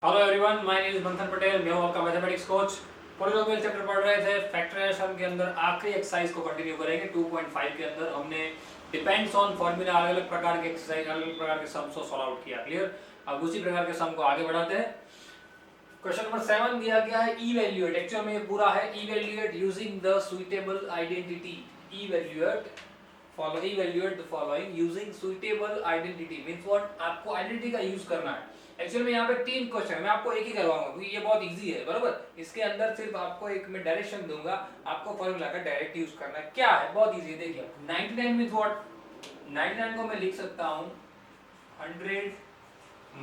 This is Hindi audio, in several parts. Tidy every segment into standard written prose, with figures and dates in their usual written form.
Hello everyone, my name is मंथन पटेल। मैं हूं आपका मैथमेटिक्स कोच। पॉलिनोमियल चैप्टर पढ़ रहे थे, फैक्टराइजेशन के अंदर आखिरी एक्सरसाइज को कंटिन्यू करेंगे। 2.5 के अंदर हमने डिपेंड्स ऑन फार्मूला अलग अलग प्रकार के एक्सरसाइज, अलग अलग प्रकार के सम्स को सॉल्व आउट किया। क्लियर। अब उसी प्रकार के सम को आगे बढ़ाते हैं। क्वेश्चन नंबर 7 दिया गया है इवैल्यूएट। एक्चुअली में ये पूरा है evaluate using the suitable identity. evaluate the following using suitable identity means what, आपको आइडेंटिटी का यूज करना है। एक्चुअली में यहाँ पे 3 क्वेश्चन है, मैं आपको एक ही करवाऊंगा क्योंकि ये बहुत इजी है। बराबर। इसके अंदर सिर्फ आपको एक मैं डायरेक्शन दूंगा, आपको फॉर्मूला का डायरेक्ट यूज करना है। क्या है, बहुत इजी है। देखिए 99 मींस व्हाट, 99 को मैं लिख सकता हूँ 100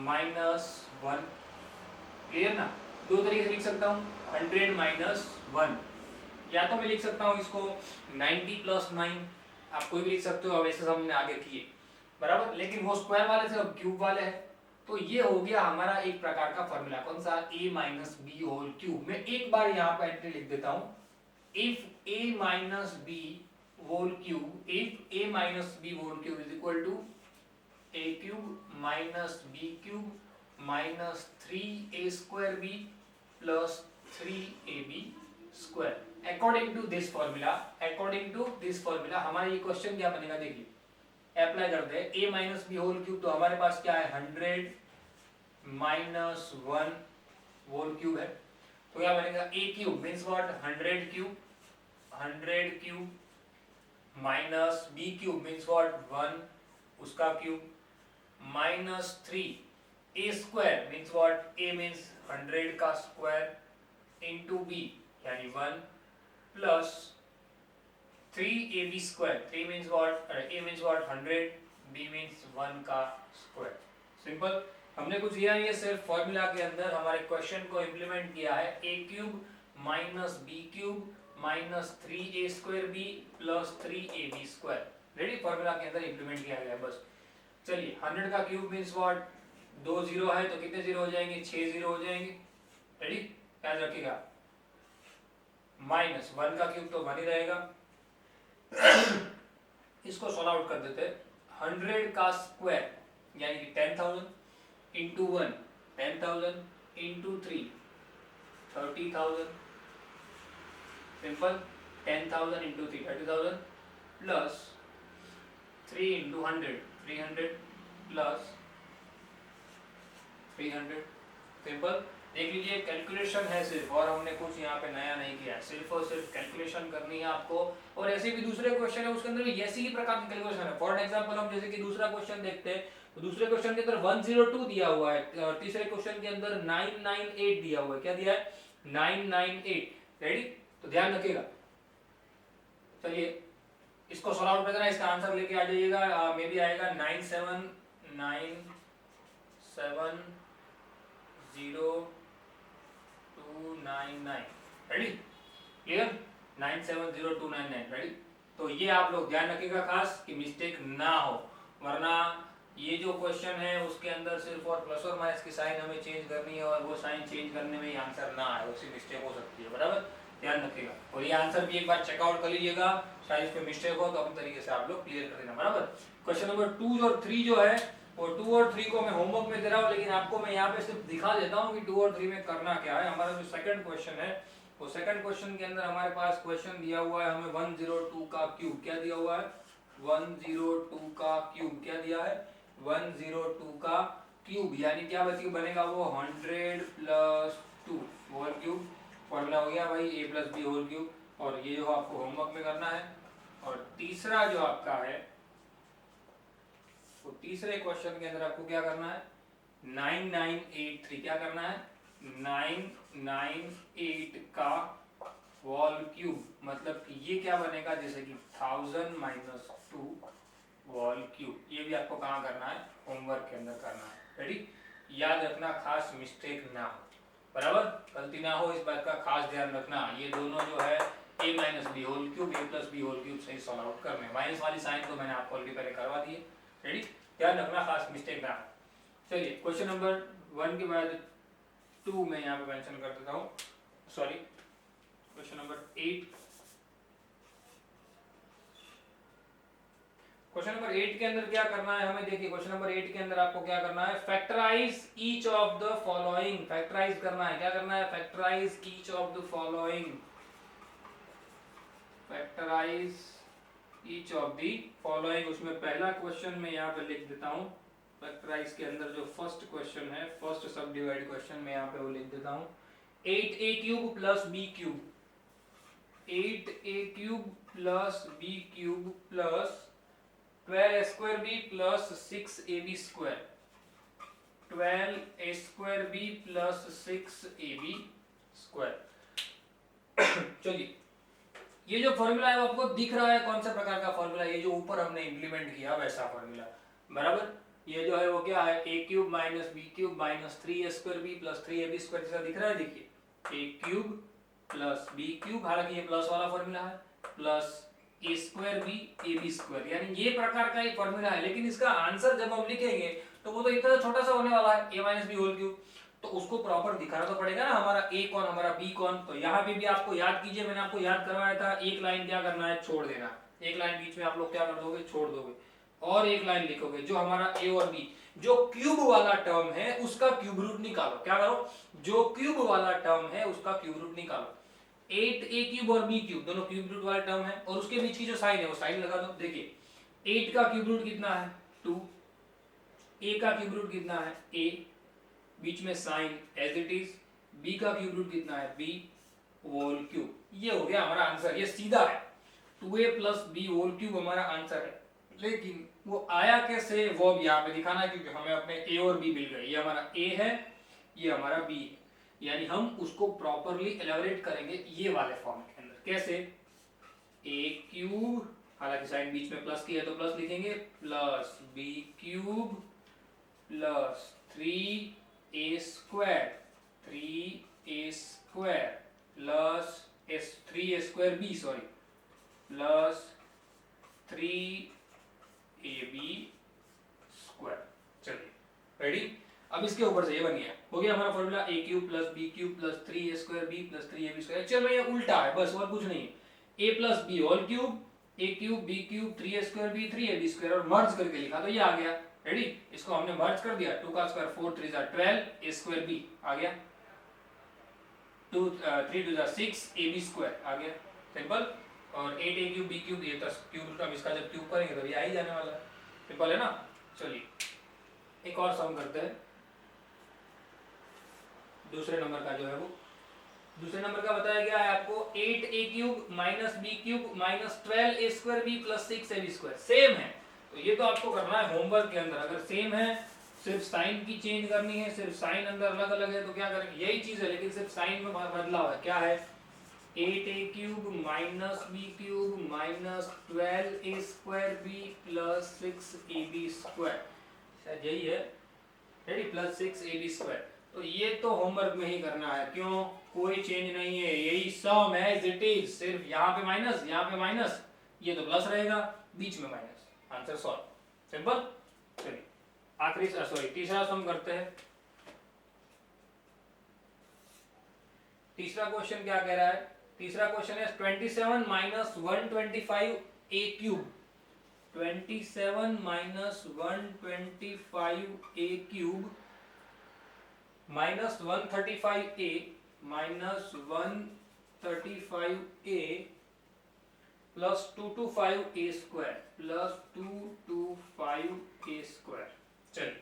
माइनस 1। क्लियर ना। दो तरीके से लिख सकता हूँ, 100 माइनस 1, या तो मैं लिख सकता हूँ इसको 90 प्लस 9। आप कोई भी लिख सकते हो, वैसे हमने आगे किए। बराबर। लेकिन वो स्क्वायर वाले थे, अब क्यूब वाले हैं। तो ये हो गया हमारा एक प्रकार का फॉर्मूला। कौन सा, a minus B whole cube. मैं एक बार यहाँ पर एंट्री लिख देता हूँ, if a minus B whole cube, if a minus B whole cube is equal to a cube minus b cube minus 3a square b plus 3ab square. According to this formula हमारा ये क्वेश्चन क्या बनेगा, देखिए अप्लाई करते हैं। a minus B whole cube, तो हमारे पास क्या है 100 माइनस 1 होल क्यूब है। तो क्या बनेगा a cube means what 100 cube, 100 cube minus b cube means what 1 उसका cube minus 3 a square means what, a means 100 का स्क्वायर इंटू b यानी 1 plus 3ab square. 3 means what, a means what 100, b means 1 का स्क्वायर। सिंपल। हमने कुछ किया नहीं है, सिर्फ फॉर्मूला के अंदर हमारे क्वेश्चन को इंप्लीमेंट किया है। a cube minus b cube minus 3a square b plus 3ab square. Ready. Formula के अंदर इंप्लीमेंट किया गया है बस। चलिए 100 का क्यूब मीन्स व्हाट, 2 जीरो है तो कितने जीरो हो जाएंगे, 6 जीरो हो जाएंगे। रेडी। याद रखिएगा। माइनस 1 का क्यूब तो 1 ही रहेगा। इसको सॉल्व आउट कर देते हैं। 100 का स्क्वायर यानी कि 10,000 into 1 10,000 into 3 30,000। Simple. 10,000 into 3 30,000 plus 3 into 100 300 plus 300। Simple. देख लीजिए कैलकुलेशन है सिर्फ, और हमने कुछ यहाँ पे नया नहीं किया, सिर्फ और सिर्फ कैलकुलेशन करनी है आपको। और ऐसे भी दूसरे क्वेश्चन है उसके अंदर भी ऐसी ही प्रकार की कैलकुलेशन है। फॉर एग्जांपल हम जैसे कि दूसरा क्वेश्चन देखते हैं, तो दूसरे क्वेश्चन के अंदर 102 दिया हुआ है और तीसरे क्वेश्चन के अंदर 998 दिया हुआ है। क्या दिया है, 998। रेडी। तो ध्यान रखिएगा। चलिए इसको सॉल्व आउट करना है, इसका आंसर लेके आ जाइएगा। मे भी आएगा 97970,299। रेडी। क्लियर। 970,299। रेडी। तो ये आप लोग ध्यान रखिएगा खास कि मिस्टेक ना हो, वरना ये जो क्वेश्चन है उसके अंदर सिर्फ और प्लस और माइनस की साइन हमें चेंज करनी है और वो साइन चेंज करने में ही आंसर ना आए, उससे मिस्टेक हो सकती है। बराबर। ध्यान रखिएगा। और ये आंसर भी एक बार चेकआउट कर लीजिएगा, शायद इस पे मिस्टेक हो तो अपने तरीके से आप लोग क्लियर कर देना। बराबर। क्वेश्चन नंबर 2 और 3 जो है, वो 2 और 3 को मैं होमवर्क में दे रहा हूँ, लेकिन आपको मैं यहाँ पे सिर्फ दिखा देता हूँ कि 2 और 3 में करना क्या है। हमारा जो सेकंड क्वेश्चन है, वो सेकंड क्वेश्चन के अंदर हमारे पास क्वेश्चन दिया हुआ है हमें 102 का क्यूब। क्या दिया हुआ है, 102 का क्यूब। क्या दिया है, 102 का क्यूब। यानी क्या बनेगा वो 100 प्लस 2 होल क्यूब। फॉर्मूला हो गया भाई a plus b whole cube. और ये जो आपको होमवर्क में करना है। और तीसरा जो आपका है, तो तीसरे क्वेश्चन के अंदर आपको क्या करना है, 9983। क्या करना है, 998 का वॉल क्यूब। मतलब कि ये क्या बनेगा, जैसे कि 1000 माइनस 2 वॉल क्यूब। ये भी आपको कहाँ करना है, होमवर्क के अंदर करना है। रेडी। याद रखना, खास मिस्टेक ना हो। बराबर। गलती ना हो, इस बात का खास ध्यान रखना। ये दोनों जो है a minus B whole cube, a plus b whole cube से सॉल्व आउट करने। माइनस वाली साइन तो मैंने आपको ऑलरेडी पहले करवा दी है। रेडी। ध्यान रखना, खास मिस्टेक ना हो। चलिए क्वेश्चन नंबर 1 के बाद 2 मैं यहाँ पे मेंशन कर देता हूँ, sorry question number 8। Question number 8 के अंदर क्या करना है हमें, देखिए क्वेश्चन नंबर 8 के अंदर आपको क्या करना है, factorise each of the following, factorise करना है, क्या करना है, factorise each of the following, factorise each of the following. उसमें पहला क्वेश्चन मैं यहाँ पे लिख देता हूँ, फैक्टराइज के अंदर जो फर्स्ट क्वेश्चन है, फर्स्ट सब डिवाइड क्वेश्चन में यहाँ पे वो लिख देता हूँ, 8a cube plus b cube, 8a cube plus b cube plus 12a square b plus 6ab square, 12a square b plus 6ab square. चलिए ये जो फॉर्मूला है वो आपको दिख रहा है कौन सा प्रकार का फॉर्मूला, ये जो ऊपर हमने इंप्लीमेंट किया वैसा फॉर्मूला, बराबर। ये जो है वो क्या है, a cube minus b cube minus 3a square b plus 3ab square जैसा दिख रहा है, देखिए a cube plus b cube, हालांकि ये प्लस वाला फॉर्मूला है, plus a square b ab square, यानी ये प्रकार का एक फॉर्मूला है। लेकिन इसका आंसर जब हम लिखेंगे तो वो तो इतना छोटा सा होने वाला है, a minus B whole cube, तो उसको प्रॉपर दिखाना तो पड़ेगा ना, हमारा a कौन, हमारा b कौन। तो यहाँ पे भी आपको याद कीजिए, मैंने आपको याद करवाया था, एक लाइन क्या करना है, छोड़ देना, एक लाइन बीच में आप लोग क्या कर दोगे, छोड़ दोगे, और एक लाइन लिखोगे, जो हमारा a और b, जो क्यूब वाला टर्म है उसका क्यूब रूट निकालो, क्या करो, जो क्यूब वाला टर्म है उसका क्यूब रूट निकालो। 8a क्यूब और b क्यूब दोनों क्यूब रूट वाले टर्म है, और उसके बीच की जो साइन है वो साइन लगा दो। देखिए 8 का क्यूब रूट कितना है 2, a का क्यूब रूट कितना है a, बीच में sign as it is, b का क्यूब रूट कितना है b होल क्यूब। ये हो गया हमारा आंसर, ये सीधा है, 2a plus b whole cube हमारा आंसर है। लेकिन वो आया कैसे वो अब यहाँ पे दिखाना है, क्योंकि हमें अपने a और b मिल गए, ये हमारा a है, ये हमारा b है, यानी हम उसको प्रॉपरली एलाबोरेट करेंगे ये वाले फॉर्म के अंदर। कैसे, a क्यूब, हालांकि साइन बीच में प्लस की है तो प्लस लिखेंगे, plus b cube plus 3a square, 3a square plus 3a square b sorry plus 3ab square. चलिए रेडी, अब इसके ऊपर से ये बन गया, हो गया हमारा formula a cube plus b cube plus 3a square b plus 3ab square. चलो ये उल्टा है बस, और कुछ नहीं है, a plus b whole cube, a cube b cube 3a square b 3ab square, और मर्ज करके लिखा तो ये आ गया। रेडी, इसको हमने मर्ज कर दिया, 2 का स्क्वायर 4 3 जा 12 a स्क्वायर b आ गया, 2 3 2 जा 6 ab स्क्वायर आ गया, सिंपल। और 8a क्यूब b क्यूब, ये तो क्यूब रूट, अब इसका जब क्यूब करेंगे तो ये आ ही जाने वाला है, सिंपल है ना। चलिए एक और सम करते हैं, दूसरे नंबर का जो है वो, दूसरे नंबर का बताया गया है आपको 8a cube minus b cube minus 12a square b plus 6ab square, same है। तो ये तो आपको करना है होमवर्क के अंदर, अगर सेम है सिर्फ साइन की चेंज करनी है, सिर्फ साइन अंदर अलग अलग है तो क्या करेंगे, यही चीज है लेकिन सिर्फ साइन में बदलाव है। क्या है, 8a cube minus b cube minus 12a square b plus 6ab square, शायद यही है, रेडी, प्लस 6ab स्क्वायर। तो ये तो होमवर्क में ही करना है, क्यों, कोई चेंज नहीं है, यही सम है एज इट इज, सिर्फ यहाँ पे माइनस, यहाँ पे माइनस, ये तो प्लस रहेगा, बीच में माइनस, आंसर सॉल्व, सिंपल। चलिए आखिरी सॉरी तीसरा सम करते हैं। तीसरा क्वेश्चन क्या कह रहा है, तीसरा क्वेश्चन है 27 minus 125a cube, 27 minus 125a cube minus 135a minus 135a plus 225a square plus 225a square. चलिए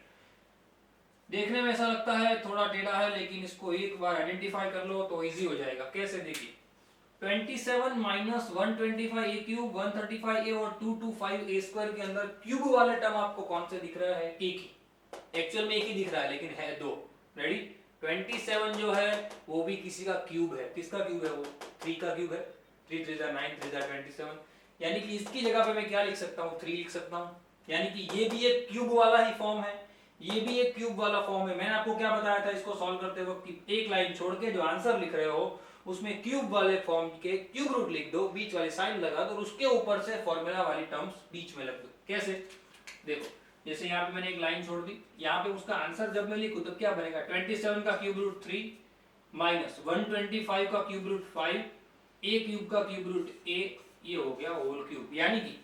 देखने में ऐसा लगता है थोड़ा टेढ़ा है, लेकिन इसको एक बार आइडेंटिफाई कर लो तो इजी हो जाएगा। कैसे, देखिए 27 माइनस 125a क्यूब 135a और 225a स्क्वायर के अंदर क्यूब वाला टर्म आपको कौन से दिख रहा है, एक ही, एक्चुअल में एक ही दिख रहा है लेकिन है दो। रेडी, 27 जो है वो भी किसी का क्यूब है, किसका क्यूब है, वो 3 का क्यूब है, 3 3 जा 9 3 जा 27, यानी कि इसकी जगह पे मैं क्या लिख सकता हूँ, 3 लिख सकता हूँ, यानी कि ये भी एक क्यूब वाला ही फॉर्म है, ये भी एक क्यूब वाला फॉर्म है। मैंने आपको क्या बताया था इसको सॉल्व करते वक्त, एक लाइन छोड़ के जो आंसर लिख रहे हो उसमें क्यूब वाले फॉर्म के क्यूब रूट लिख दो, बीच वाले साइन लगा दो और उसके ऊपर से फॉर्मूला वाली टर्म्स बीच में लग दो। कैसे, देखो जैसे यहाँ पे मैंने एक लाइन छोड़ दी, यहाँ पे उसका आंसर जब मैं लिखूं तो क्या बनेगा, 27 का क्यूब रूट 3 माइनस 125 का क्यूब रूट 5, a क्यूब का क्यूब रूट a, ये हो गया होल क्यूब, यानी कि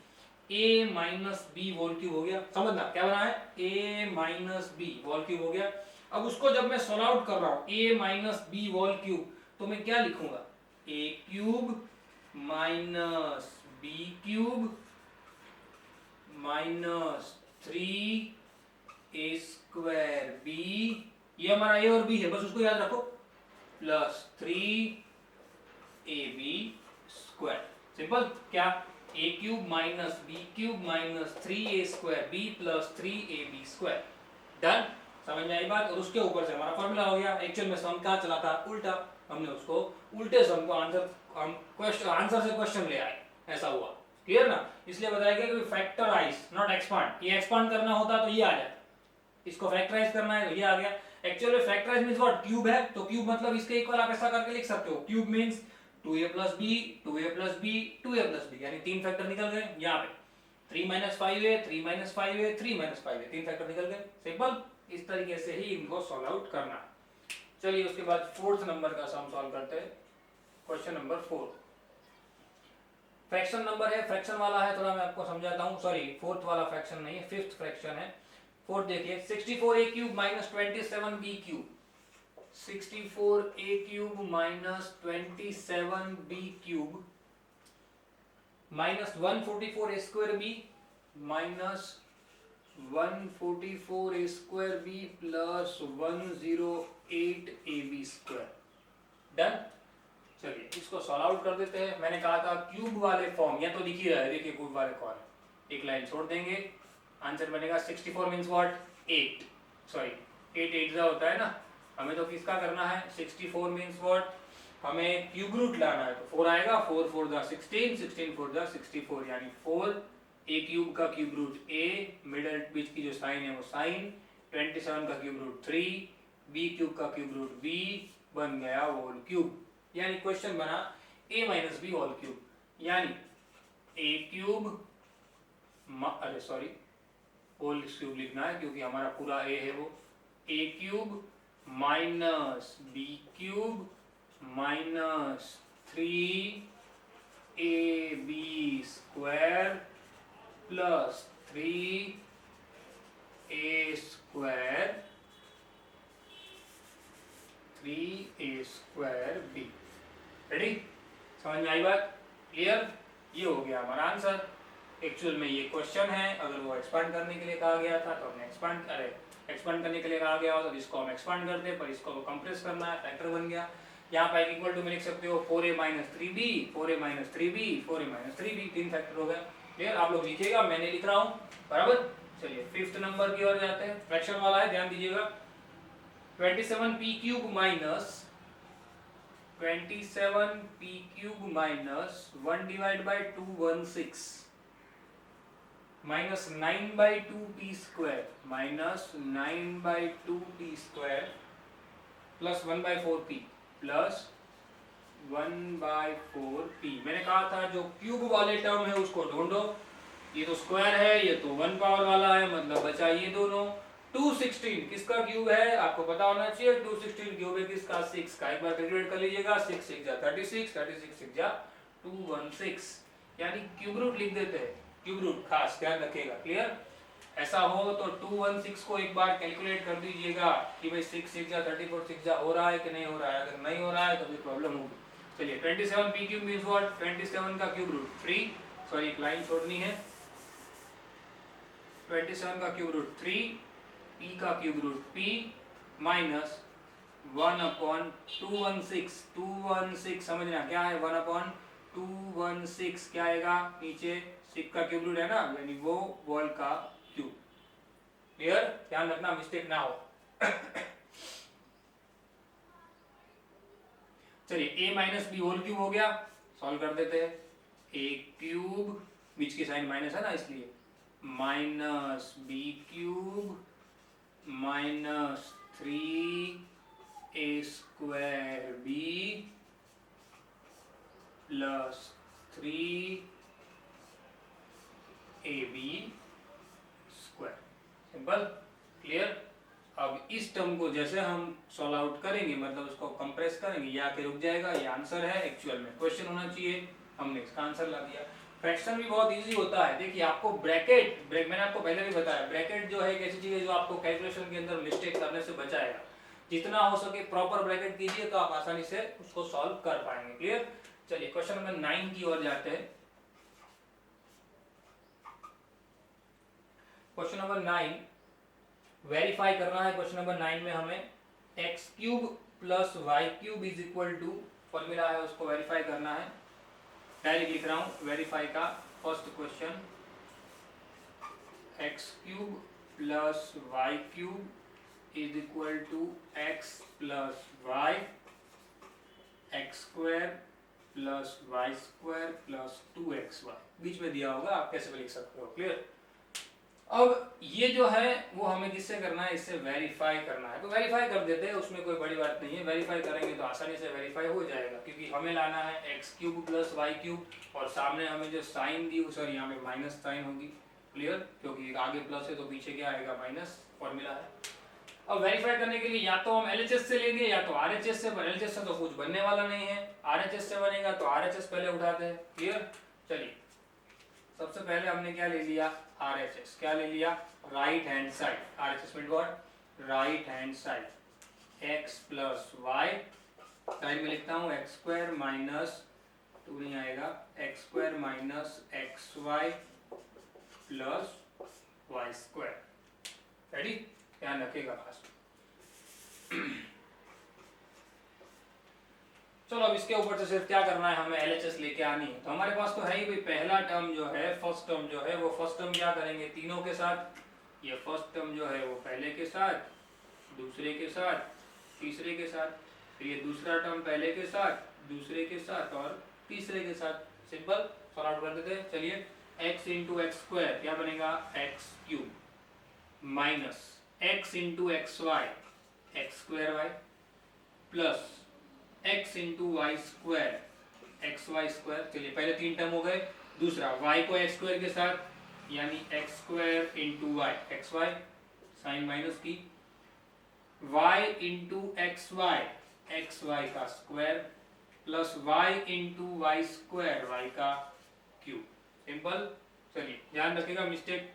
ए माइनस बी होल क्यूब हो गया। समझना क्या बना है, ए माइनस बी होल क्यूब हो गया। अब उसको जब मैं सॉल्व आउट कर रहा हूं A minus B whole cube, तो मैं क्या लिखूंगा, A cube minus B cube minus 3 A square B, ये हमारा ए और बी है, बस उसको याद रखो, प्लस 3ab स्क्वायर। सिंपल, क्या, A cube minus B cube minus 3a square B plus 3ab square. Done, समझ में आई बात। और उसके ऊपर से हमारा फॉर्मूला हो गया। एक्चुअल में सम कहाँ चला था, उल्टा, हमने उसको उल्टे सम को आंसर से क्वेश्चन ले आए, ऐसा हुआ। क्लियर ना, इसलिए बताया गया कि फैक्टराइज नॉट एक्सपांड। ये एक्सपांड करना होता तो ये आ जाता, इसको फैक्टराइज करना है तो ये आ गया। Actually factorise means what, cube है तो क्यूब मतलब इसके इक्वल आप ऐसा करके लिख सकते हो, cube means 2a plus b 2a plus b 2a plus b, यानी तीन फैक्टर निकल गए यहाँ पे, 3 minus 5a 3 minus 5a 3 minus 5a, तीन फैक्टर निकल गए। सिंपल, इस तरीके से ही इनको सॉल्व आउट करना है। चलिए उसके बाद फोर्थ नंबर का सम सॉल्व करते हैं। क्वेश्चन नंबर 4 फ्रैक्शन नंबर है, फ्रैक्शन वाला है, थोड़ा मैं आपको समझाता हूँ। सॉरी, फोर्थ वाला फ्रैक्शन नहीं है, फिफ्थ फ्रैक्शन है। फोर्थ देखिए, 64a cube minus 27b cube, 64a cube minus 27b cube minus 144a square b minus 144a square B plus 108ab square. Done, चलिए इसको सॉल्व आउट कर देते हैं। मैंने कहा था क्यूब वाले फॉर्म, या तो लिख ही रहा है, देखिए क्यूब वाले कौन है, एक लाइन छोड़ देंगे, आंसर बनेगा 64 मींस व्हाट, 8, सॉरी 8 8 होता है ना, हमें तो किसका करना है, 64 मींस व्हाट, हमें क्यूब रूट लाना है, तो 4 आएगा, 4 4 दा 16, 16 4 दा 64, यानी 4 ए क्यूब का क्यूब रूट ए, मिडल बीच की जो साइन है वो साइन, 27 का क्यूब रूट 3, बी क्यूब का क्यूब रूट बी, बन गया होल क्यूब। यानी क्वेश्चन बना a minus B whole cube, यानी a क्यूब, अरे सॉरी होल क्यूब लिखना है क्योंकि हमारा पूरा a है वो, a cube minus B cube minus 3ab square plus 3a square 3a square B. Ready, समझ में आई बात, क्लियर। ये हो गया हमारा आंसर। एक्चुअल में ये क्वेश्चन है, अगर वो एक्सपांड करने के लिए कहा गया था तो हमने एक्सपांड करने के लिए कहा गया हो तो इसको हम एक्सपांड करते, पर इसको कंप्रेस करना है, फैक्टर बन गया। यहाँ पे इक्वल टू में लिख सकते हो 4a minus 3b 4a minus 3b 4a minus 3b, तीन फैक्टर हो गया। क्लियर, आप लोग लिखिएगा, मैंने लिख रहा हूँ, बराबर। चलिए फिफ्थ नंबर की ओर जाते हैं, फ्रैक्शन वाला है, ध्यान दीजिएगा। 27p cube minus 27p cube minus 1 divide by 216 minus 9/2p square minus 9/2p square plus 1/4p plus 1/4p। मैंने कहा था जो क्यूब वाले टर्म है उसको ढूंढो, ये तो स्क्वायर है, ये तो 1 पावर वाला है, मतलब बचा ये दोनों। 216 किसका क्यूब है आपको पता होना चाहिए, 216 क्यूब है किसका, 6 का। एक बार कैलकुलेट कर लीजिएगा, 6 6 जा 36, 36 6 जा 216, यानी क्यूब रूट लिख देते हैं, क्यूब रूट खास ध्यान रखिएगा। क्लियर, ऐसा हो तो 216 को एक बार कैलकुलेट कर दीजिएगा कि भाई 6 6 जा 34 6 जा हो रहा है कि नहीं हो रहा है, अगर नहीं हो रहा है तो फिर प्रॉब्लम होगी। चलिए 27p क्यूब मींस व्हाट, 27 का क्यूब रूट 3, सॉरी एक लाइन छोड़नी है, 27 का क्यूब रूट 3, p का क्यूब रूट p माइनस 1/216, 216 समझना क्या है, 1/216 क्या आएगा नीचे, 6 का क्यूब रूट है ना, यानी वो बॉल का क्यूब। क्लियर, ध्यान रखना मिस्टेक ना हो। चलिए a minus B whole cube हो गया, सॉल्व कर देते हैं। a क्यूब, बीच की साइन माइनस है ना इसलिए, minus B cube minus 3a square B plus 3ab square. Simple, clear. अब इस टर्म को जैसे हम सॉल्व आउट करेंगे, मतलब उसको कंप्रेस करेंगे, ये आके रुक जाएगा, ये आंसर है। एक्चुअल में क्वेश्चन होना चाहिए, हमने इसका आंसर ला दिया। फ्रैक्शन भी बहुत इजी होता है। देखिए आपको मैंने आपको पहले भी बताया, ब्रैकेट जो है एक ऐसी चीज है जो आपको कैलकुलेशन के अंदर मिस्टेक करने से बचाएगा। जितना हो सके प्रॉपर ब्रैकेट कीजिए तो आप आसानी से उसको सॉल्व कर पाएंगे। क्लियर? चलिए क्वेश्चन नंबर 9 की ओर जाते हैं। क्वेश्चन नंबर 9 वेरीफाई करना है। क्वेश्चन नंबर 9 में हमें x cube plus Y cube is equal to, formula है उसको वेरीफाई करना है। डायरेक्ट लिख रहा हूं वेरीफाई का first question, x cube plus Y cube is equal to x plus Y, x square plus Y square plus 2xy बीच में दिया होगा, आप कैसे भी लिख सकते हो। क्लियर? अब ये जो है वो हमें किससे करना है, इससे वेरीफाई करना है। तो वेरीफाई कर देते हैं, उसमें कोई बड़ी बात नहीं है। वेरीफाई करेंगे तो आसानी से वेरीफाई हो जाएगा, क्योंकि हमें लाना है x cube plus Y cube, और सामने हमें जो साइन दी सॉरी यहाँ पे माइनस साइन होगी। क्लियर? क्योंकि आगे प्लस है तो पीछे क्या आएगा, माइनस, फॉर्मूला है। अब वेरीफाई करने के लिए या तो हम एलएचएस से लेंगे या तो आरएचएस से, पर एलएचएस से तो कुछ बनने वाला नहीं है, आरएचएस से बनेगा तो आरएचएस पहले उठाते हैं। क्लियर? चलिए सबसे पहले हमने क्या ले लिया, आरएचएस। क्या ले लिया, right hand side. RHS mean what, right hand side. X plus y, side में लिखता हूँ एक्स स्क्वायर माइनस 2 नहीं आएगा, x square minus x Y plus Y square. Ready? ध्यान रखिएगा खास। चलो अब इसके ऊपर से सिर्फ क्या करना है, हमें एलएचएस लेके आनी है। तो हमारे पास तो है ही भाई, पहला टर्म जो है, फर्स्ट टर्म जो है वो फर्स्ट टर्म क्या करेंगे, तीनों के साथ। ये फर्स्ट टर्म जो है वो पहले के साथ, दूसरे के साथ, तीसरे के साथ। फिर ये दूसरा टर्म पहले के साथ, दूसरे के साथ और तीसरे के साथ। सिंपल सॉल्व आउट कर देते हैं। चलिए x इंटू एक्स स्क्वायर क्या बनेगा, x cube, minus x into x Y, x square y, plus x into Y square, x y square. चलिए पहले 3 टर्म हो गए, दूसरा y को एक्स स्क्वायर के साथ यानी X square into Y, X Y, sign minus की, y into x Y, X Y का square, plus y into Y square, Y का क्यूब। सिंपल। चलिए ध्यान रखिएगा मिस्टेक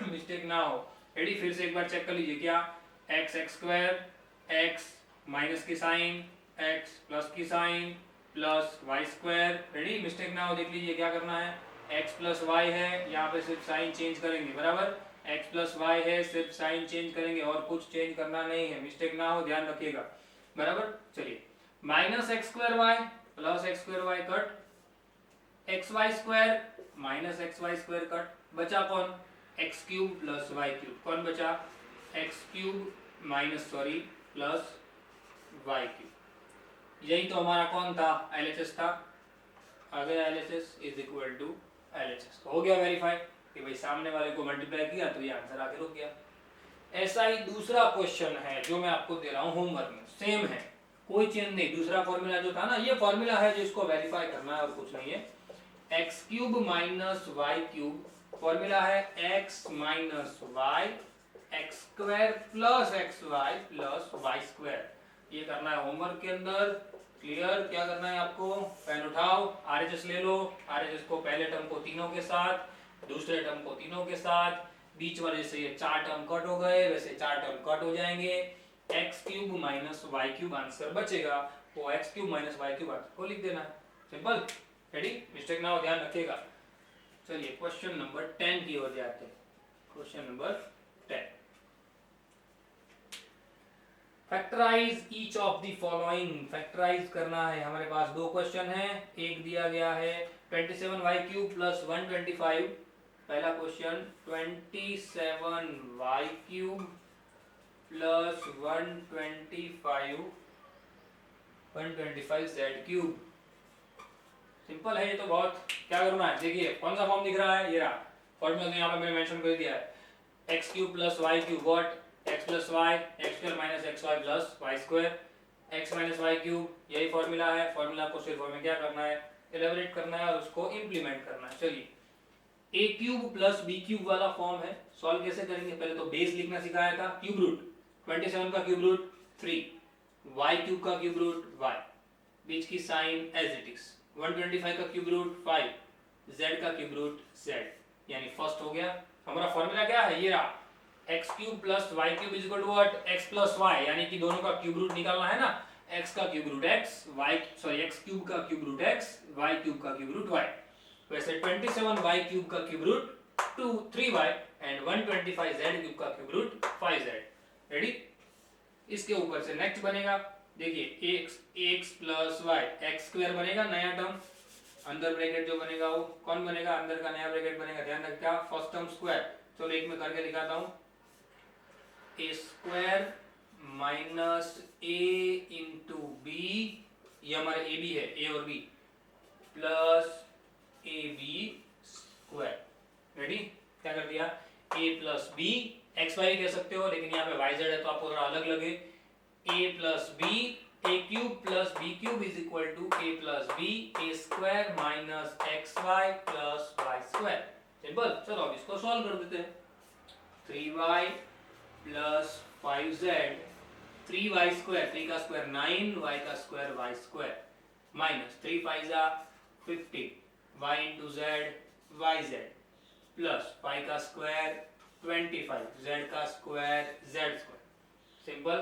मिस्टेक ना हो। रेडी? फिर से एक बार चेक कर लीजिए, क्या x x square, x minus की साइन, एक्स प्लस की sign, plus Y square. Ready? Mistake ना हो, देख लीजिए क्या करना है, एक्स प्लस वाई है, यहाँ पे सिर्फ साइन चेंज करेंगे, बराबर। एक्स प्लस वाई है, सिर्फ साइन चेंज करेंगे और कुछ चेंज करना नहीं है। मिस्टेक ना हो, ध्यान रखिएगा, बराबर। चलिए minus x square y plus x square y cut, x y square minus x y square cut, बचा कौन, x cube plus Y cube. कौन बचा, x cube minus sorry plus Y cube. यही तो हमारा कौन था, एलएचएस था। आ गया LHS is equal to LHS. हो गया वेरीफाई कि भाई सामने वाले को मल्टीप्लाई किया तो ये आंसर आके रुक गया। ऐसा ही दूसरा क्वेश्चन है जो मैं आपको दे रहा हूँ होमवर्क में, सेम है, कोई चेंज नहीं। दूसरा फॉर्मूला जो था ना, ये फॉर्मूला है जिसको वेरीफाई करना है और कुछ नहीं है। X cube minus Y cube, formula है X minus Y, x square plus X Y plus Y square. ये करना है होमवर्क के अंदर। क्लियर? क्या करना है आपको, पेन उठाओ, आरएचएस ले लो। आरएचएस को पहले टर्म को तीनों के साथ, दूसरे टर्म को तीनों के साथ, बीच वाले से ये 4 टर्म कट हो गए, वैसे 4 टर्म कट हो जाएंगे। X cube minus Y cube answer बचेगा, वो x cube minus Y cube answer को लिख देना है। सिंपल। रेडी? मिस्टेक ना हो, ध्यान रखिएगा। चलिए क्वेश्चन नंबर 10 की ओर जाते हैं। Question number 10, factorise each of the following. Factorise करना है। हमारे पास 2 क्वेश्चन है, एक दिया गया है 27y क्यूब प्लस 125। पहला question 27y cube plus 125z cube. Simple है ये तो बहुत। क्या करना है, देखिए कौन सा फॉर्म दिख रहा है, ये रहा फॉर्मूला, यहाँ पे मैंने मेंशन कर दिया है, x cube plus Y cube, what, x plus Y, x square minus x Y plus Y square, x minus Y cube, यही फॉर्मूला है। फॉर्मूला को सिर्फ हमें क्या करना है, एलेबोरेट करना है और उसको इंप्लीमेंट करना है। चलिए ए क्यूब प्लस बी क्यूब वाला फॉर्म है, सॉल्व कैसे करेंगे, पहले तो बेस लिखना सिखाया था, क्यूब रूट 27 का क्यूब रूट 3, वाई क्यूब का क्यूब रूट y, बीच की साइन एज इट इज, 125 का क्यूब रूट 5, z का क्यूब रूट z, यानी फर्स्ट हो गया। हमारा फॉर्मूला क्या है, ये रहा x cube plus Y cube is equal to what, x plus y, यानी कि दोनों का क्यूब रूट निकालना है ना, एक्स का cube root X, Y sorry X cube का cube root X, Y cube का क्यूब रूट वाई। वैसे 27 वाई क्यूब का cube root 3y and 125 z cube का क्यूब रूट 5z। रेडी, इसके ऊपर से नेक्स्ट बनेगा, देखिए x plus Y x square बनेगा, नया टर्म अंदर ब्रैकेट जो बनेगा वो कौन बनेगा, अंदर का नया ब्रैकेट बनेगा, ध्यान रखना फर्स्ट टर्म स्क्वायर। चलो एक में करके दिखाता हूँ, a square minus a into b, ये हमारा ए बी है, ए और b, plus a b square. Ready, क्या कर दिया, a plus b, x y कह सकते हो लेकिन यहाँ पे वाई जेड है तो आपको थोड़ा अलग लगे, a plus b, a cube plus B cube is equal to a plus b, a square minus x Y plus Y square. Simple, चलो अब इसको सॉल्व कर देते हैं। 3y plus 5z, 3y square, 3 का स्क्वायर 9, y का स्क्वायर y स्क्वायर, माइनस 3 5 जा 50, y into z y z, plus 5 का स्क्वायर 25, z का स्क्वायर z स्क्वायर। सिंपल,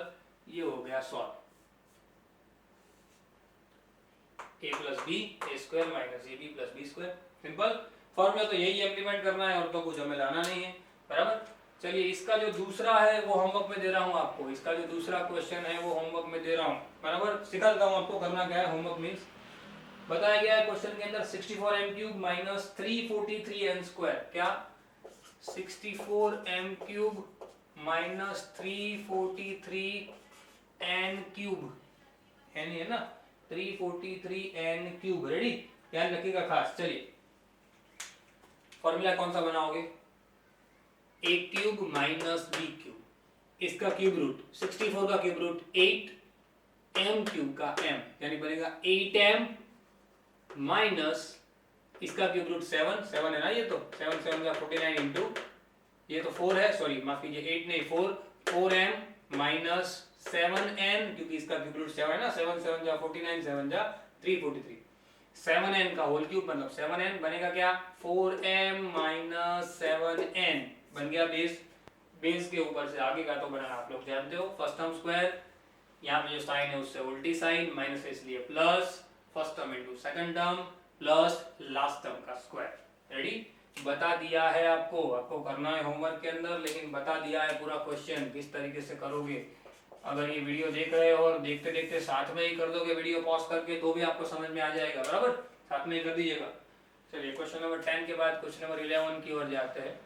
ये हो गया solve. a plus b, a square minus a b plus b square. Simple, formula तो यही इम्प्लीमेंट करना है और तो कुछ हमें लाना नहीं है, बराबर। चलिए इसका जो दूसरा है वो होमवर्क में दे रहा हूँ आपको, इसका जो दूसरा क्वेश्चन है वो होमवर्क में दे रहा हूँ, बराबर। सिखा देता हूँ आपको करना क्या है। होमवर्क मीन्स बताया गया है क्वेश्चन के अंदर 64 m cube minus 343 n square, क्या 64 m cube minus 343 n cube, n है ना, 343 n क्यूब। रेडी, ध्यान रखिएगा खास। चलिए फॉर्मूला कौन सा बनाओगे, a cube minus b cube, इसका क्यूब रूट 64 का क्यूब रूट 8, m क्यूब का m, यानी बनेगा 8m माइनस इसका क्यूब रूट 7, 7 है ना, ये तो 7 7 का 49 इंटू, ये तो 4 है, सॉरी माफ कीजिए 8 नहीं 4, 4m माइनस 7n, क्योंकि इसका क्यूब रूट 7 है ना, 7 7 जा 49, 7 जा 343, 7n का होल क्यूब मतलब 7n बनेगा क्या, 4m माइनस 7n बन गया बेस। बेस के ऊपर से आगे का तो बनाना आप लोग जानते हो, फर्स्ट टर्म स्क्वायर, यहाँ पे जो साइन है उससे उल्टी साइन, माइनस है इसलिए plus, first term into second term plus last term का स्क्वायर। रेडी, बता दिया है आपको, आपको करना है होमवर्क के अंदर, लेकिन बता दिया है पूरा क्वेश्चन किस तरीके से करोगे। अगर ये वीडियो देख रहे हो और देखते देखते साथ में ही कर दोगे वीडियो पॉज करके तो भी आपको समझ में आ जाएगा, बराबर, साथ में ही कर दीजिएगा। चलिए क्वेश्चन नंबर 10 के बाद क्वेश्चन नंबर 11 की ओर जाते हैं।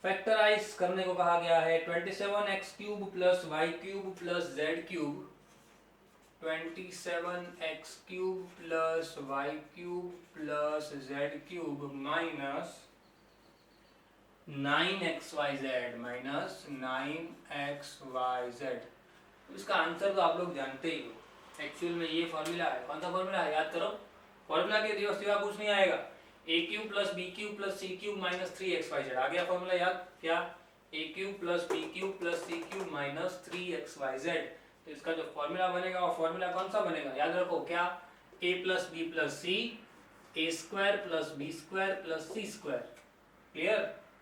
फैक्टराइज करने को कहा गया है, 27x cube plus Y cube plus z cube, 27x cube plus Y cube plus z cube minus 9xyz minus 9xyz। इसका आंसर तो आप लोग जानते ही हो, एक्चुअल में ये फॉर्मूला है, कौन सा फॉर्मूला है याद करो, फॉर्मूला के सिवा कुछ नहीं आएगा, A cube plus B cube plus C cube minus 3xyz, आ गया फॉर्मूला याद, क्या A cube plus B cube plus C cube minus 3xyz। तो इसका जो फॉर्मूला बनेगा वो फॉर्मूला कौन सा बनेगा, याद रखो, क्या a plus B plus C, A square plus b square plus c square, clear,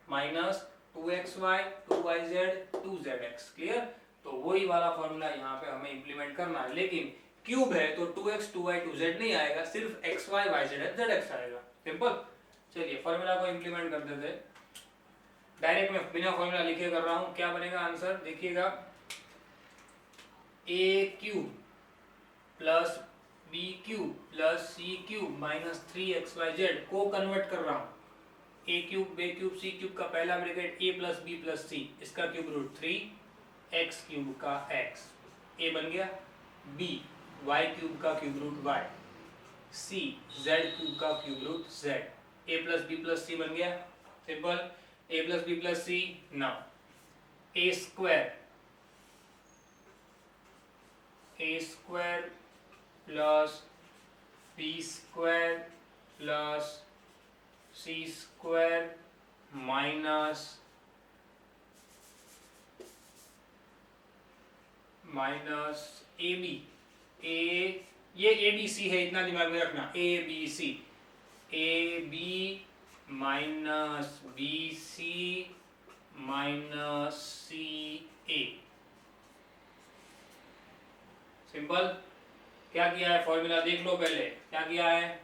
minus 2xy 2yz 2zx, clear. तो वही वाला फॉर्मूला यहाँ पे हमें इंप्लीमेंट करना है, लेकिन क्यूब है तो 2x 2y 2z नहीं आएगा, सिर्फ xy yz zx आएगा, सिंपल। चलिए फॉर्मूला को इंप्लीमेंट कर देते, डायरेक्ट मैं बिना फॉर्मूला लिखे कर रहा हूँ, क्या बनेगा आंसर देखिएगा, A cube plus B cube plus C cube minus 3xyz को कन्वर्ट कर रहा हूँ, A cube B cube C cube का पहला bracket A plus B plus C, इसका क्यूब रूट 3, एक्स क्यूब का एक्स, ए बन गया, बी वाई क्यूब का cube root Y, C Z cube का cube root Z, A plus B plus C बन गया, simple, A plus B plus C, now a square plus b square plus c square minus minus a b, ये ए बी सी है, इतना दिमाग में रखना, a b c, a b minus b c minus c a. Simple. क्या किया है फॉर्मूला देख लो पहले, क्या किया है,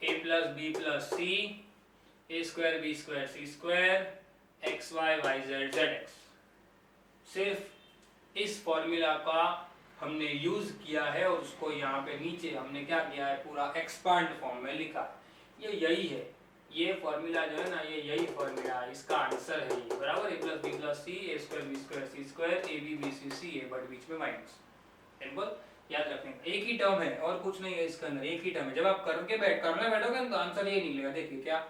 A plus B plus C, A square B square C square x Y Y Z Z X. सिर्फ इस फॉर्मूला का हमने यूज किया है और उसको यहाँ पे नीचे हमने क्या किया है, पूरा एक्सपांड फॉर्म में लिखा। ये यही है, ये फॉर्मूला जो है ना, ये यही फॉर्मूला है, इसका आंसर है ये, बराबर। A plus B plus C, A square B square C square, A B B C C A, but बीच में माइनस। सिंपल, याद रखने का, एक ही टर्म है और कुछ नहीं है इसके अंदर, एक ही टर्म है। जब आप करने बैठोगे तो आंसर ये निकलेगा। देखिए क्या,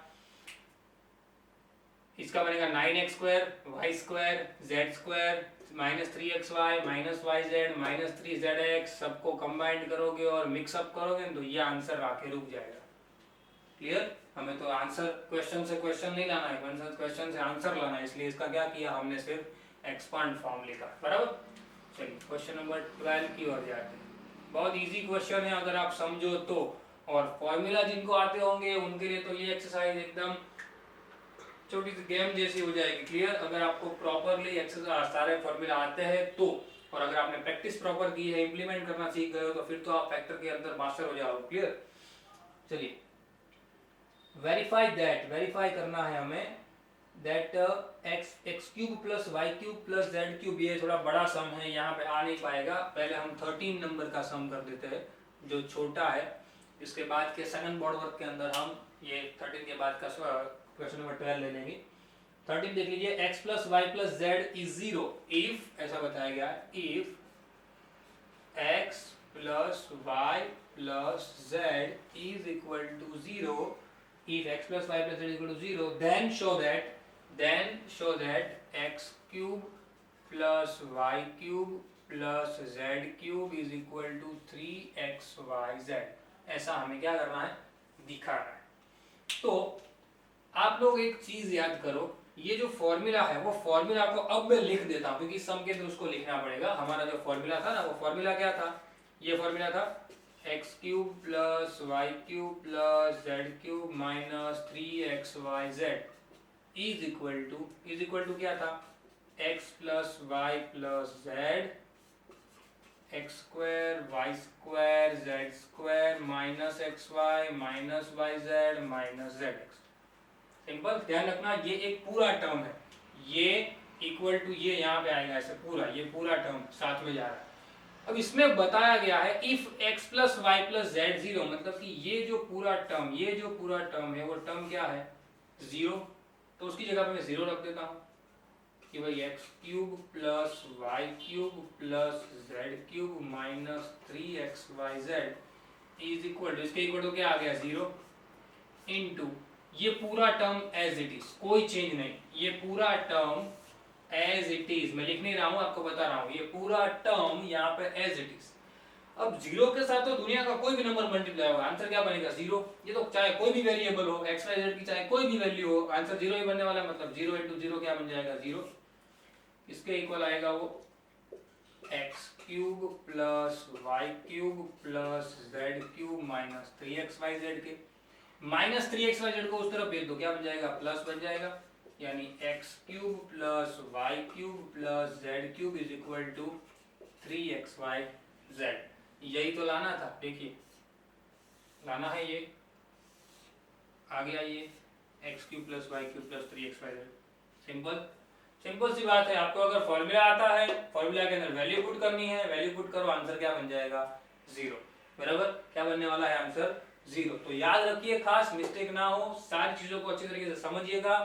इसका बनेगा 9x square Y square Z square minus 3xy minus Y Z minus 3zx, सबको कंबाइंड करोगे और मिक्सअप करोगे तो ये आंसर आके रुक जाएगा। क्लियर। हमें तो आंसर क्वेश्चन से क्वेश्चन नहीं लाना है, क्वेश्चन से आंसर लाना है, इसलिए इसका क्या किया हमने, सिर्फ एक्सपांड फॉर्म लिखा, बराबर। चलिए क्वेश्चन नंबर 12 की ओर जाते हैं। बहुत इजी क्वेश्चन है अगर आप समझो तो, और फॉर्मूला जिनको आते होंगे उनके लिए तो ये एक्सरसाइज एकदम छोटी सी गेम जैसी हो जाएगी। क्लियर। अगर आपको प्रॉपरली एक्सरसाइज सारे फॉर्मूला आते हैं तो, और अगर आपने प्रैक्टिस प्रॉपर की है, इंप्लीमेंट करना सीख गए हो, तो फिर तो आप फैक्टर के अंदर मास्टर हो जाओ। क्लियर। चलिए, वेरीफाई करना है हमें that x cube plus Y cube plus z cube, ये थोड़ा बड़ा सम है, यहाँ पे आ नहीं पाएगा। पहले हम 13 नंबर का सम कर देते हैं जो छोटा है, इसके बाद के सेकंड बोर्ड वर्क के अंदर हम ये 13 के बाद का क्वेश्चन नंबर 12 ले लेंगे। 13 देख लीजिए, x plus Y plus z is 0 if, ऐसा बताया गया है, if x plus Y plus z is equal to 0, if x plus y plus z is equal to 0, then show that x cube plus y cube plus z cube is equal to 3xyz। ऐसा हमें क्या करना है, दिखाना है। तो आप लोग एक चीज याद करो, ये जो फॉर्मूला है वो फॉर्मूला को अब मैं लिख देता हूं, क्योंकि सम के अंदर उसको लिखना पड़ेगा। हमारा जो फॉर्मूला था ना, वो फॉर्मूला क्या था, ये फॉर्मूला था x cube plus Y cube plus z cube minus 3xyz is equal to क्या था, x plus Y plus Z x square Y square Z square minus x Y minus Y Z minus Z x. Simple. ध्यान रखना, ये एक पूरा टर्म है, ये इक्वल टू ये यहाँ पे आएगा ऐसे पूरा, ये पूरा टर्म साथ में जा रहा है। अब इसमें बताया गया है if x plus Y plus z 0, मतलब कि ये जो पूरा टर्म है वो टर्म क्या है, 0। तो उसकी जगह पे मैं 0 रख देता हूँ कि भाई x cube plus Y cube plus z cube minus 3xyz is equal to, इसके इक्वल टू क्या आ गया, 0 इनटू ये पूरा टर्म एज इट इज, कोई चेंज नहीं, ये पूरा टर्म एज इट इज, मैं लिख नहीं रहा हूं, आपको बता रहा हूं, ये पूरा टर्म यहाँ पे एज इट इज। अब 0 के साथ तो दुनिया का कोई भी नंबर मल्टीप्लाई होगा, आंसर क्या बनेगा, 0। ये तो चाहे कोई भी वेरिएबल हो, एक्स वाई जेड की चाहे कोई भी वैल्यू हो, आंसर 0 ही बनने वाला है। मतलब 0 इंटू 0 क्या बन जाएगा, 0। इसके इक्वल आएगा वो x cube plus Y cube plus z cube minus 3xyz के, माइनस 3xyz को उस तरफ भेज दो, क्या बन जाएगा, प्लस बन जाएगा, यानी x cube plus Y cube plus z cube is equal to 3xyz। यही तो लाना था, देखिए लाना है, ये आ गया, ये X cube plus Y cube plus 3xyz। Simple सी बात है। आपको अगर फॉर्मूला आता है, फॉर्मूला के अंदर वैल्यू पुट करनी है, वैल्यू पुट करो, आंसर क्या बन जाएगा, 0। बराबर, क्या बनने वाला है आंसर, 0। तो याद रखिए, खास मिस्टेक ना हो, सारी चीजों को अच्छी तरीके से समझिएगा,